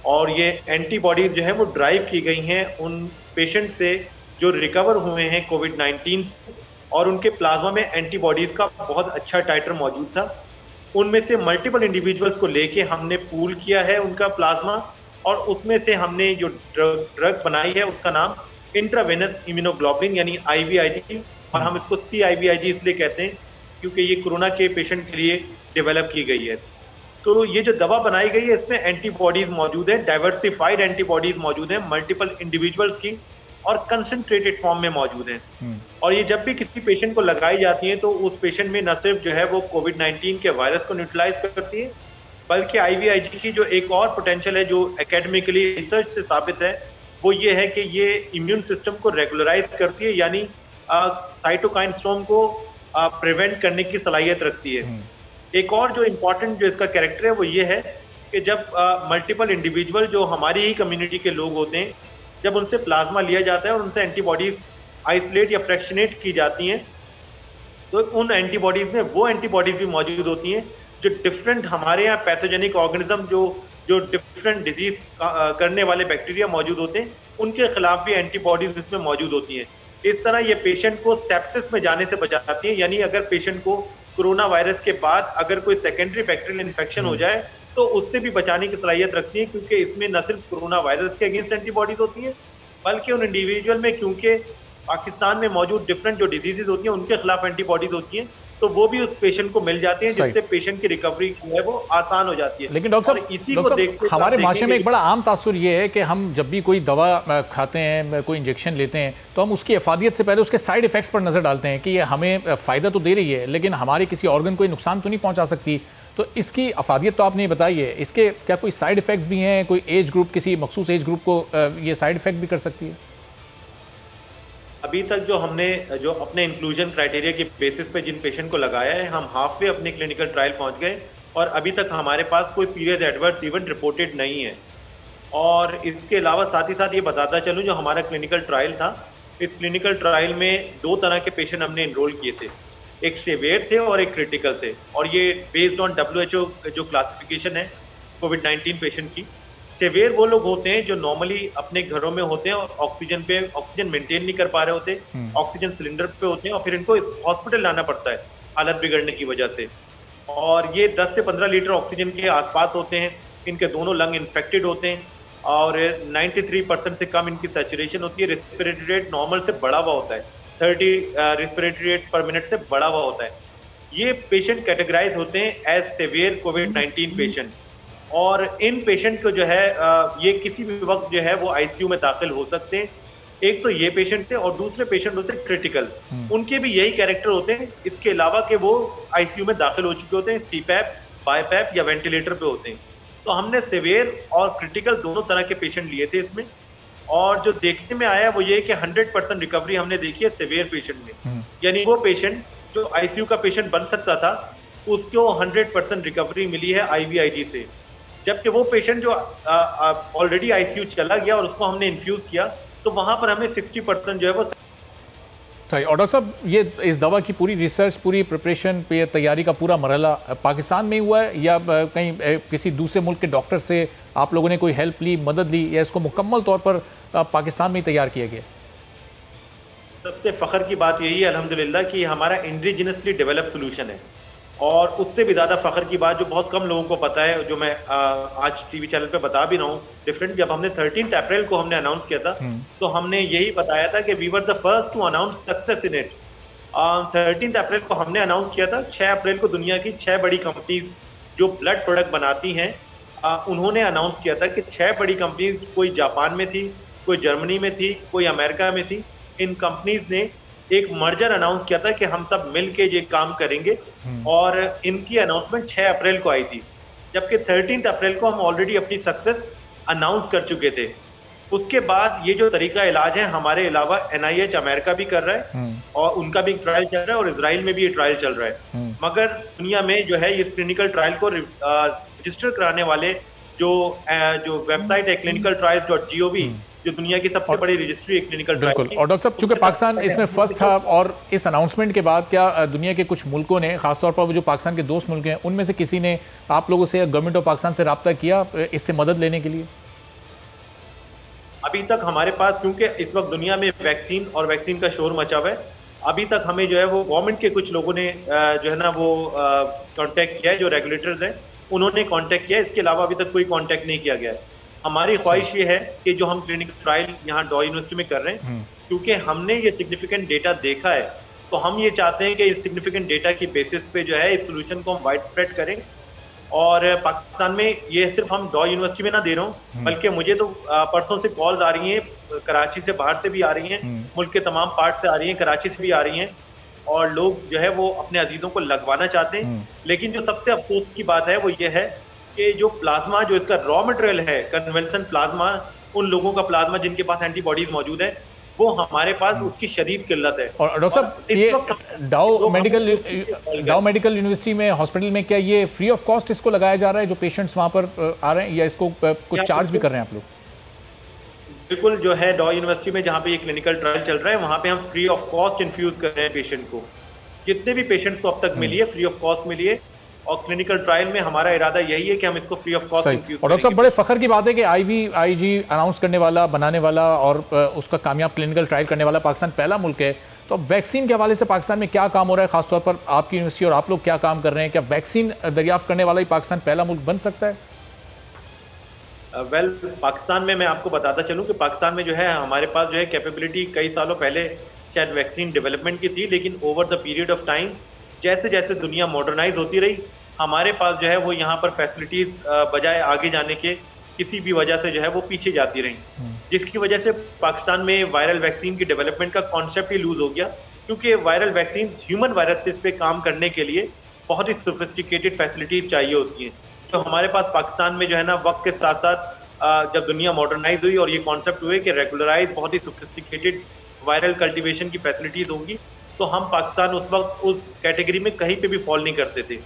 और ये एंटीबॉडीज जो है वो ड्राइव की गई हैं उन पेशेंट से जो रिकवर हुए हैं कोविड-19 से, और उनके प्लाज्मा में एंटीबॉडीज का बहुत अच्छा टाइटर मौजूद था। उनमें से मल्टीपल इंडिविजुअल्स को लेके हमने पूल किया है उनका प्लाज्मा, और उसमें से हमने जो ड्रग बनाई है उसका नाम इंट्रावेनस इम्यूनोग्लोबुलिन यानी IVIG, और हम इसको CIVIG इसलिए कहते हैं क्योंकि ये कोरोना के पेशेंट के लिए डेवलप की गई है। तो ये जो दवा बनाई गई है इसमें एंटीबॉडीज मौजूद है, डाइवर्सिफाइड एंटीबॉडीज मौजूद है मल्टीपल इंडिविजुअल्स की, और कंसंट्रेटेड फॉर्म में मौजूद हैं। और ये जब भी किसी पेशेंट को लगाई जाती है तो उस पेशेंट में न सिर्फ जो है वो कोविड-19 के वायरस को न्यूट्रलाइज करती है, बल्कि IVIG की जो एक और पोटेंशियल है जो एकेडमिकली रिसर्च से साबित है, वो ये है कि ये इम्यून सिस्टम को रेगुलराइज करती है, यानी साइटोकाइन स्टॉर्म को प्रिवेंट करने की सलाहियत रखती है। एक और जो इम्पोर्टेंट जो इसका कैरेक्टर है वो ये है कि जब मल्टीपल इंडिविजुअल जो हमारी ही कम्युनिटी के लोग होते हैं, जब उनसे प्लाज्मा लिया जाता है और उनसे एंटीबॉडीज आइसोलेट या फ्रैक्शनेट की जाती हैं, तो उन एंटीबॉडीज में वो एंटीबॉडीज भी मौजूद होती हैं जो डिफरेंट हमारे यहाँ पैथोजेनिक ऑर्गेनिज्म जो डिफरेंट डिजीज करने वाले बैक्टीरिया मौजूद होते हैं, उनके खिलाफ भी एंटीबॉडीज इसमें मौजूद होती हैं। इस तरह ये पेशेंट को सेप्सिस में जाने से बचाती है, यानी अगर पेशेंट को कोरोना वायरस के बाद अगर कोई सेकेंडरी बैक्टीरियल इन्फेक्शन हो जाए तो उससे भी बचाने की सलाहियत रखती है, क्योंकि इसमें न सिर्फ कोरोना वायरस के अगेंस्ट एंटीबॉडीज होती हैं, बल्कि उन इंडिविजुअल में, क्योंकि पाकिस्तान में मौजूद डिफरेंट जो डिजीजेज होती हैं उनके खिलाफ एंटीबॉडीज होती हैं, तो वो भी उस पेशेंट को मिल जाती हैं, जिससे पेशेंट की रिकवरी जो है वो आसान हो जाती है। लेकिन डॉक्टर साहब, हमारे माशरे में एक बड़ा आम तासुर ये है कि हम जब भी कोई दवा खाते हैं, कोई इंजेक्शन लेते हैं, तो हम उसकी अफादियत से पहले उसके साइड इफेक्ट्स पर नजर डालते हैं कि ये हमें फ़ायदा तो दे रही है लेकिन हमारे किसी ऑर्गन को नुकसान तो नहीं पहुंचा सकती। तो इसकी अफादियत तो आपने बताई है, इसके क्या कोई साइड इफ़ेक्ट्स भी हैं? कोई एज ग्रुप, किसी मखसूस एज ग्रुप को ये साइड इफ़ेक्ट भी कर सकती है? अभी तक जो हमने जो अपने इंक्लूजन क्राइटेरिया के बेसिस पे जिन पेशेंट को लगाया है, हम हाफ वे अपने क्लिनिकल ट्रायल पहुंच गए और अभी तक हमारे पास कोई सीरियस एडवर्स इवेंट रिपोर्टेड नहीं है। और इसके अलावा साथ ही साथ ये बताता चलूँ, जो हमारा क्लिनिकल ट्रायल था, इस क्लिनिकल ट्रायल में 2 तरह के पेशेंट हमने इनरोल किए थे, एक सेवियर थे और एक क्रिटिकल थे। और ये बेस्ड ऑन WHO जो क्लासिफिकेशन है कोविड-19 पेशेंट की। सेवियर वो लोग होते हैं जो नॉर्मली अपने घरों में होते हैं और ऑक्सीजन मेंटेन नहीं कर पा रहे होते, ऑक्सीजन सिलेंडर पे होते हैं और फिर इनको हॉस्पिटल लाना पड़ता है हालत बिगड़ने की वजह से। और ये 10 से 15 लीटर ऑक्सीजन के आसपास होते हैं, इनके दोनों लंग इन्फेक्टेड होते हैं और 93% से कम इनकी सैचुरेशन होती है। रेस्पिरेटरी रेट नॉर्मल से बढ़ा हुआ होता है, 30 रेस्पिरेटरी रेट पर मिनट से बढ़ा हुआ होता है। ये पेशेंट कैटेगराइज होते हैं एज सेवियर कोविड-19 पेशेंट। और इन पेशेंट को जो है ये किसी भी वक्त जो है वो ICU में दाखिल हो सकते हैं। एक तो ये पेशेंट थे और दूसरे पेशेंट होते हैं क्रिटिकल, उनके भी यही कैरेक्टर होते हैं, इसके अलावा कि वो ICU में दाखिल हो चुके होते हैं, CPAP, BiPAP या वेंटिलेटर पे होते हैं। तो हमने सेवियर और क्रिटिकल दोनों तरह के पेशेंट लिए थे इसमें, और जो देखने में आया वो ये कि 100% रिकवरी हमने देखी है सेवियर पेशेंट में। यानी वो पेशेंट जो ICU का पेशेंट बन सकता था, उसको 100% रिकवरी मिली है IVIG से। जबकि वो पेशेंट जो ऑलरेडी ICU चला गया और उसको हमने इन्फ्यूज किया, तो वहां पर हमें 60% जो है वो सही। और डॉक्टर साहब, ये इस दवा की पूरी रिसर्च, पूरी प्रिपरेशन पे तैयारी का पूरा मरहला पाकिस्तान में ही हुआ है या कहीं किसी दूसरे मुल्क के डॉक्टर से आप लोगों ने कोई हेल्प ली, मदद ली, या इसको मुकम्मल तौर पर पाकिस्तान में ही तैयार किया गया? सबसे फख्र की बात यही है अल्हम्दुलिल्लाह कि हमारा इंडिजिनसली डेवलप सोल्यूशन है। और उससे भी ज़्यादा फ़ख्र की बात जो बहुत कम लोगों को पता है, जो मैं आज टीवी चैनल पे बता भी रहा हूँ डिफरेंट, जब हमने 13 अप्रैल को हमने अनाउंस किया था, तो हमने यही बताया था कि we were the first to announce success in it. 13 अप्रैल को हमने अनाउंस किया था। 6 अप्रैल को दुनिया की 6 बड़ी कंपनीज जो ब्लड प्रोडक्ट बनाती हैं, उन्होंने अनाउंस किया था कि 6 बड़ी कंपनीज, कोई जापान में थी, कोई जर्मनी में थी, कोई अमेरिका में थी। इन कंपनीज ने एक मर्जर अनाउंस किया था कि हम सब मिलके ये काम करेंगे, और इनकी अनाउंसमेंट 6 अप्रैल को आई थी। जबकि 13 अप्रैल को हम ऑलरेडी अपनी सक्सेस अनाउंस कर चुके थे। उसके बाद ये जो तरीका इलाज है, हमारे अलावा NIH अमेरिका भी कर रहा है और उनका भी ट्रायल चल रहा है, और इजराइल में भी ये ट्रायल चल रहा है। मगर दुनिया में जो है इस क्लिनिकल ट्रायल को रजिस्टर कराने वाले जो वेबसाइट है clinicaltrials.gov, जो दुनिया की सबसे बड़ी रजिस्ट्री है क्लिनिकल ट्रायल की। और डॉक्टर साहब, चूंकि पाकिस्तान इसमें फर्स्ट था, और इस अनाउंसमेंट के बाद क्या दुनिया के कुछ मुल्कों ने, खासतौर पर वो जो पाकिस्तान के दोस्त मुल्क हैं, उनमें से किसी ने आप लोगों से, गवर्नमेंट ऑफ पाकिस्तान से रब्ता किया इससे मदद लेने के लिए? अभी तक हमारे पास, क्योंकि इस वक्त दुनिया में वैक्सीन का शोर मचा हुआ है, अभी तक हमें जो है वो गवर्नमेंट के कुछ लोगों ने जो है ना वो कांटेक्ट किया है, जो रेगुलेटर्स हैं उन्होंने कांटेक्ट किया है। इसके अलावा अभी तक कोई कांटेक्ट नहीं किया गया है। हमारी ख्वाहिश ये है कि जो हम क्लिनिकल ट्रायल यहाँ डॉ यूनिवर्सिटी में कर रहे हैं, क्योंकि हमने ये सिग्निफिकेंट डेटा देखा है, तो हम ये चाहते हैं कि इस सिग्निफिकेंट डेटा की बेसिस पे जो है इस सोल्यूशन को हम वाइड स्प्रेड करें। और पाकिस्तान में ये सिर्फ हम डॉ यूनिवर्सिटी में ना दे रहा हूँ, बल्कि मुझे तो परसों से कॉल्स आ रही हैं, कराची से, बाहर से भी आ रही हैं, मुल्क के तमाम पार्ट से आ रही हैं, कराची से भी आ रही हैं, और लोग जो है वो अपने अजीजों को लगवाना चाहते हैं। लेकिन जो सबसे अफसोस की बात है वो ये है कि जो प्लाज्मा, जो इसका रॉ मटेरियल है, कन्वेंशन प्लाज्मा, उन लोगों का प्लाज्मा जिनके पास एंटीबॉडीज मौजूद है, वो हमारे पास उसकी शदीद किल्लत है। और डॉक्टर साहब, ये डाउ मेडिकल यूनिवर्सिटी में, हॉस्पिटल में, क्या ये फ्री ऑफ कॉस्ट इसको लगाया जा रहा है जो पेशेंट्स वहाँ पर आ रहे हैं, या इसको कुछ चार्ज भी कर रहे हैं आप लोग? बिल्कुल, जो है डॉ यूनिवर्सिटी में जहाँ पे ये क्लिनिकल ट्रायल चल रहा है, वहाँ पे हम फ्री ऑफ कॉस्ट इन्फ्यूज कर रहे हैं पेशेंट को। जितने भी पेशेंट्स को अब तक मिली है, फ्री ऑफ कॉस्ट मिली है, और क्लिनिकल ट्रायल में हमारा इरादा यही है कि हम इसको फ्री ऑफ कॉस्ट इन्फ्यूज करेंगे। और डॉक्टर साहब, बड़े फख्र की बात है कि IVIG अनाउंस करने वाला, बनाने वाला और उसका कामयाब क्लिनिकल ट्रायल करने वाला पाकिस्तान पहला मुल्क है। तो अब वैक्सीन के हवाले से पाकिस्तान में क्या काम हो रहा है, खासतौर पर आपकी यूनिवर्सिटी और आप लोग क्या काम कर रहे हैं? क्या वैक्सीन दरियाफ्त करने वाला ही पाकिस्तान पहला मुल्क बन सकता है? पाकिस्तान में मैं आपको बताता चलूँ कि पाकिस्तान में जो है हमारे पास जो है कैपेबिलिटी कई सालों पहले शायद वैक्सीन डेवलपमेंट की थी, लेकिन over the period of time जैसे जैसे दुनिया मॉडर्नाइज होती रही, हमारे पास जो है वो यहाँ पर फैसिलिटीज बजाय आगे जाने के किसी भी वजह से जो है वो पीछे जाती रही, जिसकी वजह से पाकिस्तान में वायरल वैक्सीन की डेवलपमेंट का कॉन्सेप्ट ही लूज हो गया। क्योंकि वायरल वैक्सीन ह्यूमन वायरसेस पे काम करने के लिए बहुत ही सोफिस्टिकेटेड फैसिलिटीज चाहिए होती हैं। तो हमारे पास पाकिस्तान में जो है ना, वक्त के साथ साथ जब दुनिया मॉडर्नाइज हुई और ये कॉन्सेप्ट हुए कि रेगुलराइज बहुत ही सोफिस्टिकेटेड वायरल कल्टीवेशन की फैसिलिटीज होंगी, तो हम पाकिस्तान उस वक्त उस कैटेगरी में कहीं पे भी फॉल नहीं करते थे।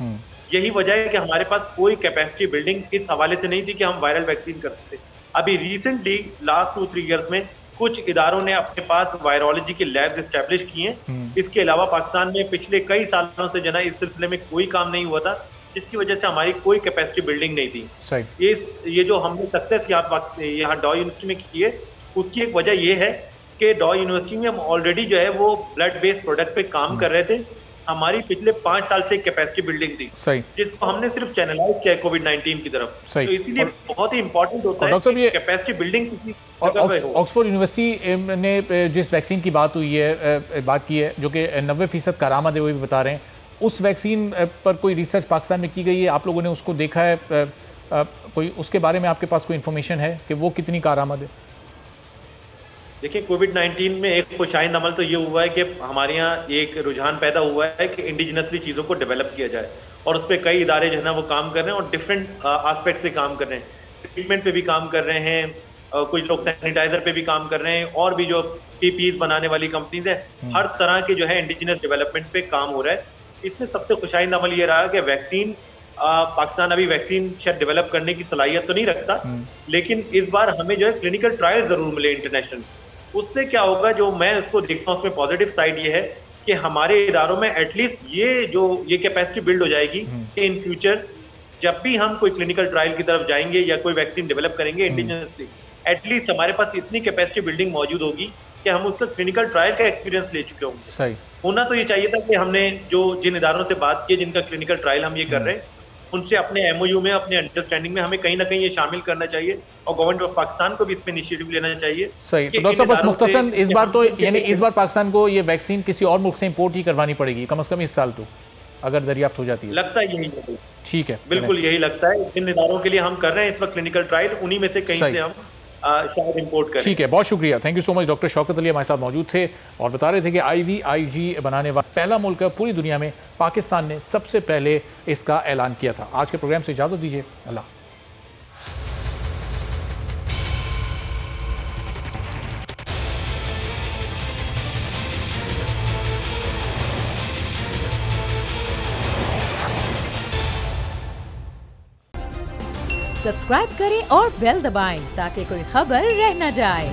यही वजह है कि हमारे पास कोई कैपेसिटी बिल्डिंग इस हवाले से नहीं थी कि हम वायरल वैक्सीन कर सकते। अभी रिसेंटली लास्ट 2-3 ईयर्स में कुछ इदारों ने अपने पास वायरोलॉजी के लैब्स एस्टेब्लिश किए हैं। इसके अलावा पाकिस्तान में पिछले कई सालों से जना इस सिलसिले में कोई काम नहीं हुआ था, जिसकी वजह से हमारी कोई कैपेसिटी बिल्डिंग नहीं थी। सही। ये जो हमने सक्सेस यहाँ डॉ यूनिवर्सिटी में की है, उसकी एक वजह ये है कि डॉ यूनिवर्सिटी में हम ऑलरेडी जो है वो ब्लड बेस्ड प्रोडक्ट पे काम कर रहे थे। हमारी पिछले 5 साल से कैपेसिटी बिल्डिंग थी, सही, जिसको हमने सिर्फ चैनलाइज किया कोविड-19 की तरफ। सही। तो इसीलिए बहुत ही इंपॉर्टेंट होता है कि कैपेसिटी बिल्डिंग किसी ऑक्सफोर्ड यूनिवर्सिटी ने जिस वैक्सीन की बात हुई है, बात की है, जो कि 90% कारामद है, वो भी बता रहे हैं, उस वैक्सीन पर कोई रिसर्च पाकिस्तान में की गई है? आप लोगों ने उसको देखा है? कोई उसके बारे में आपके पास कोई इन्फॉर्मेशन है कि वो कितनी कारामद है? देखिए, कोविड-19 में एक खुशाइंद अमल तो ये हुआ है कि हमारे यहाँ एक रुझान पैदा हुआ है कि इंडिजिनसली चीज़ों को डेवलप किया जाए, और उस पर कई इदारे जो है ना वो काम कर रहे हैं और डिफरेंट एस्पेक्ट पे काम कर रहे हैं। ट्रीटमेंट पे भी काम कर रहे हैं, कुछ लोग सैनिटाइजर पे भी काम कर रहे हैं, और भी जो पीपीईज बनाने वाली कंपनीज है, हर तरह के जो है इंडिजिनस डेवलपमेंट पे काम हो रहा है। इसमें सबसे खुशाइंद अमल ये रहा कि वैक्सीन, पाकिस्तान अभी वैक्सीन शायद डेवलप करने की सलाहियत तो नहीं रखता, लेकिन इस बार हमें जो है क्लिनिकल ट्रायल जरूर मिले इंटरनेशनल। उससे क्या होगा, जो मैं इसको देखता हूँ उसमें पॉजिटिव साइड ये है कि हमारे इदारों में एटलीस्ट ये कैपेसिटी बिल्ड हो जाएगी कि इन फ्यूचर जब भी हम कोई क्लिनिकल ट्रायल की तरफ जाएंगे या कोई वैक्सीन डेवलप करेंगे इंडिजिनसली, एटलीस्ट हमारे पास इतनी कैपेसिटी बिल्डिंग मौजूद होगी कि हम उसका क्लिनिकल ट्रायल का एक्सपीरियंस ले चुके होंगे। सही होना तो ये चाहिए था कि हमने जिन इदारों से बात की, जिनका क्लिनिकल ट्रायल हम ये कर रहे हैं, उनसे अपने एमओयू में, अपने अंडरस्टैंडिंग में हमें कहीं ना कहीं ये शामिल करना चाहिए, और गवर्नमेंट ऑफ पाकिस्तान को भी इस पे इनिशिएटिव लेना चाहिए। सही। तो डॉक्टर साहब, बस मुख्तसरन इस बार तो यानी इस बार पाकिस्तान को ये वैक्सीन किसी और मुल्क से इंपोर्ट ही करवानी पड़ेगी कम से कम इस साल, तो अगर दरियाफ्त हो जाती है? लगता है यही है। ठीक है, बिल्कुल यही लगता है। इन इदारों के लिए हम कर रहे हैं इस वक्त क्लिनिकल ट्रायल, उन्हीं में से कहीं से हम शायद इंपोर्ट करें। ठीक है, बहुत शुक्रिया, thank you so much. Doctor Shaukat Ali हमारे साथ मौजूद थे और बता रहे थे कि IVIG बनाने वाला पहला मुल्क है पूरी दुनिया में, पाकिस्तान ने सबसे पहले इसका ऐलान किया था। आज के प्रोग्राम से इजाजत दीजिए, अल्लाह। सब्सक्राइब करें और बेल दबाएं ताकि कोई खबर रह न जाए।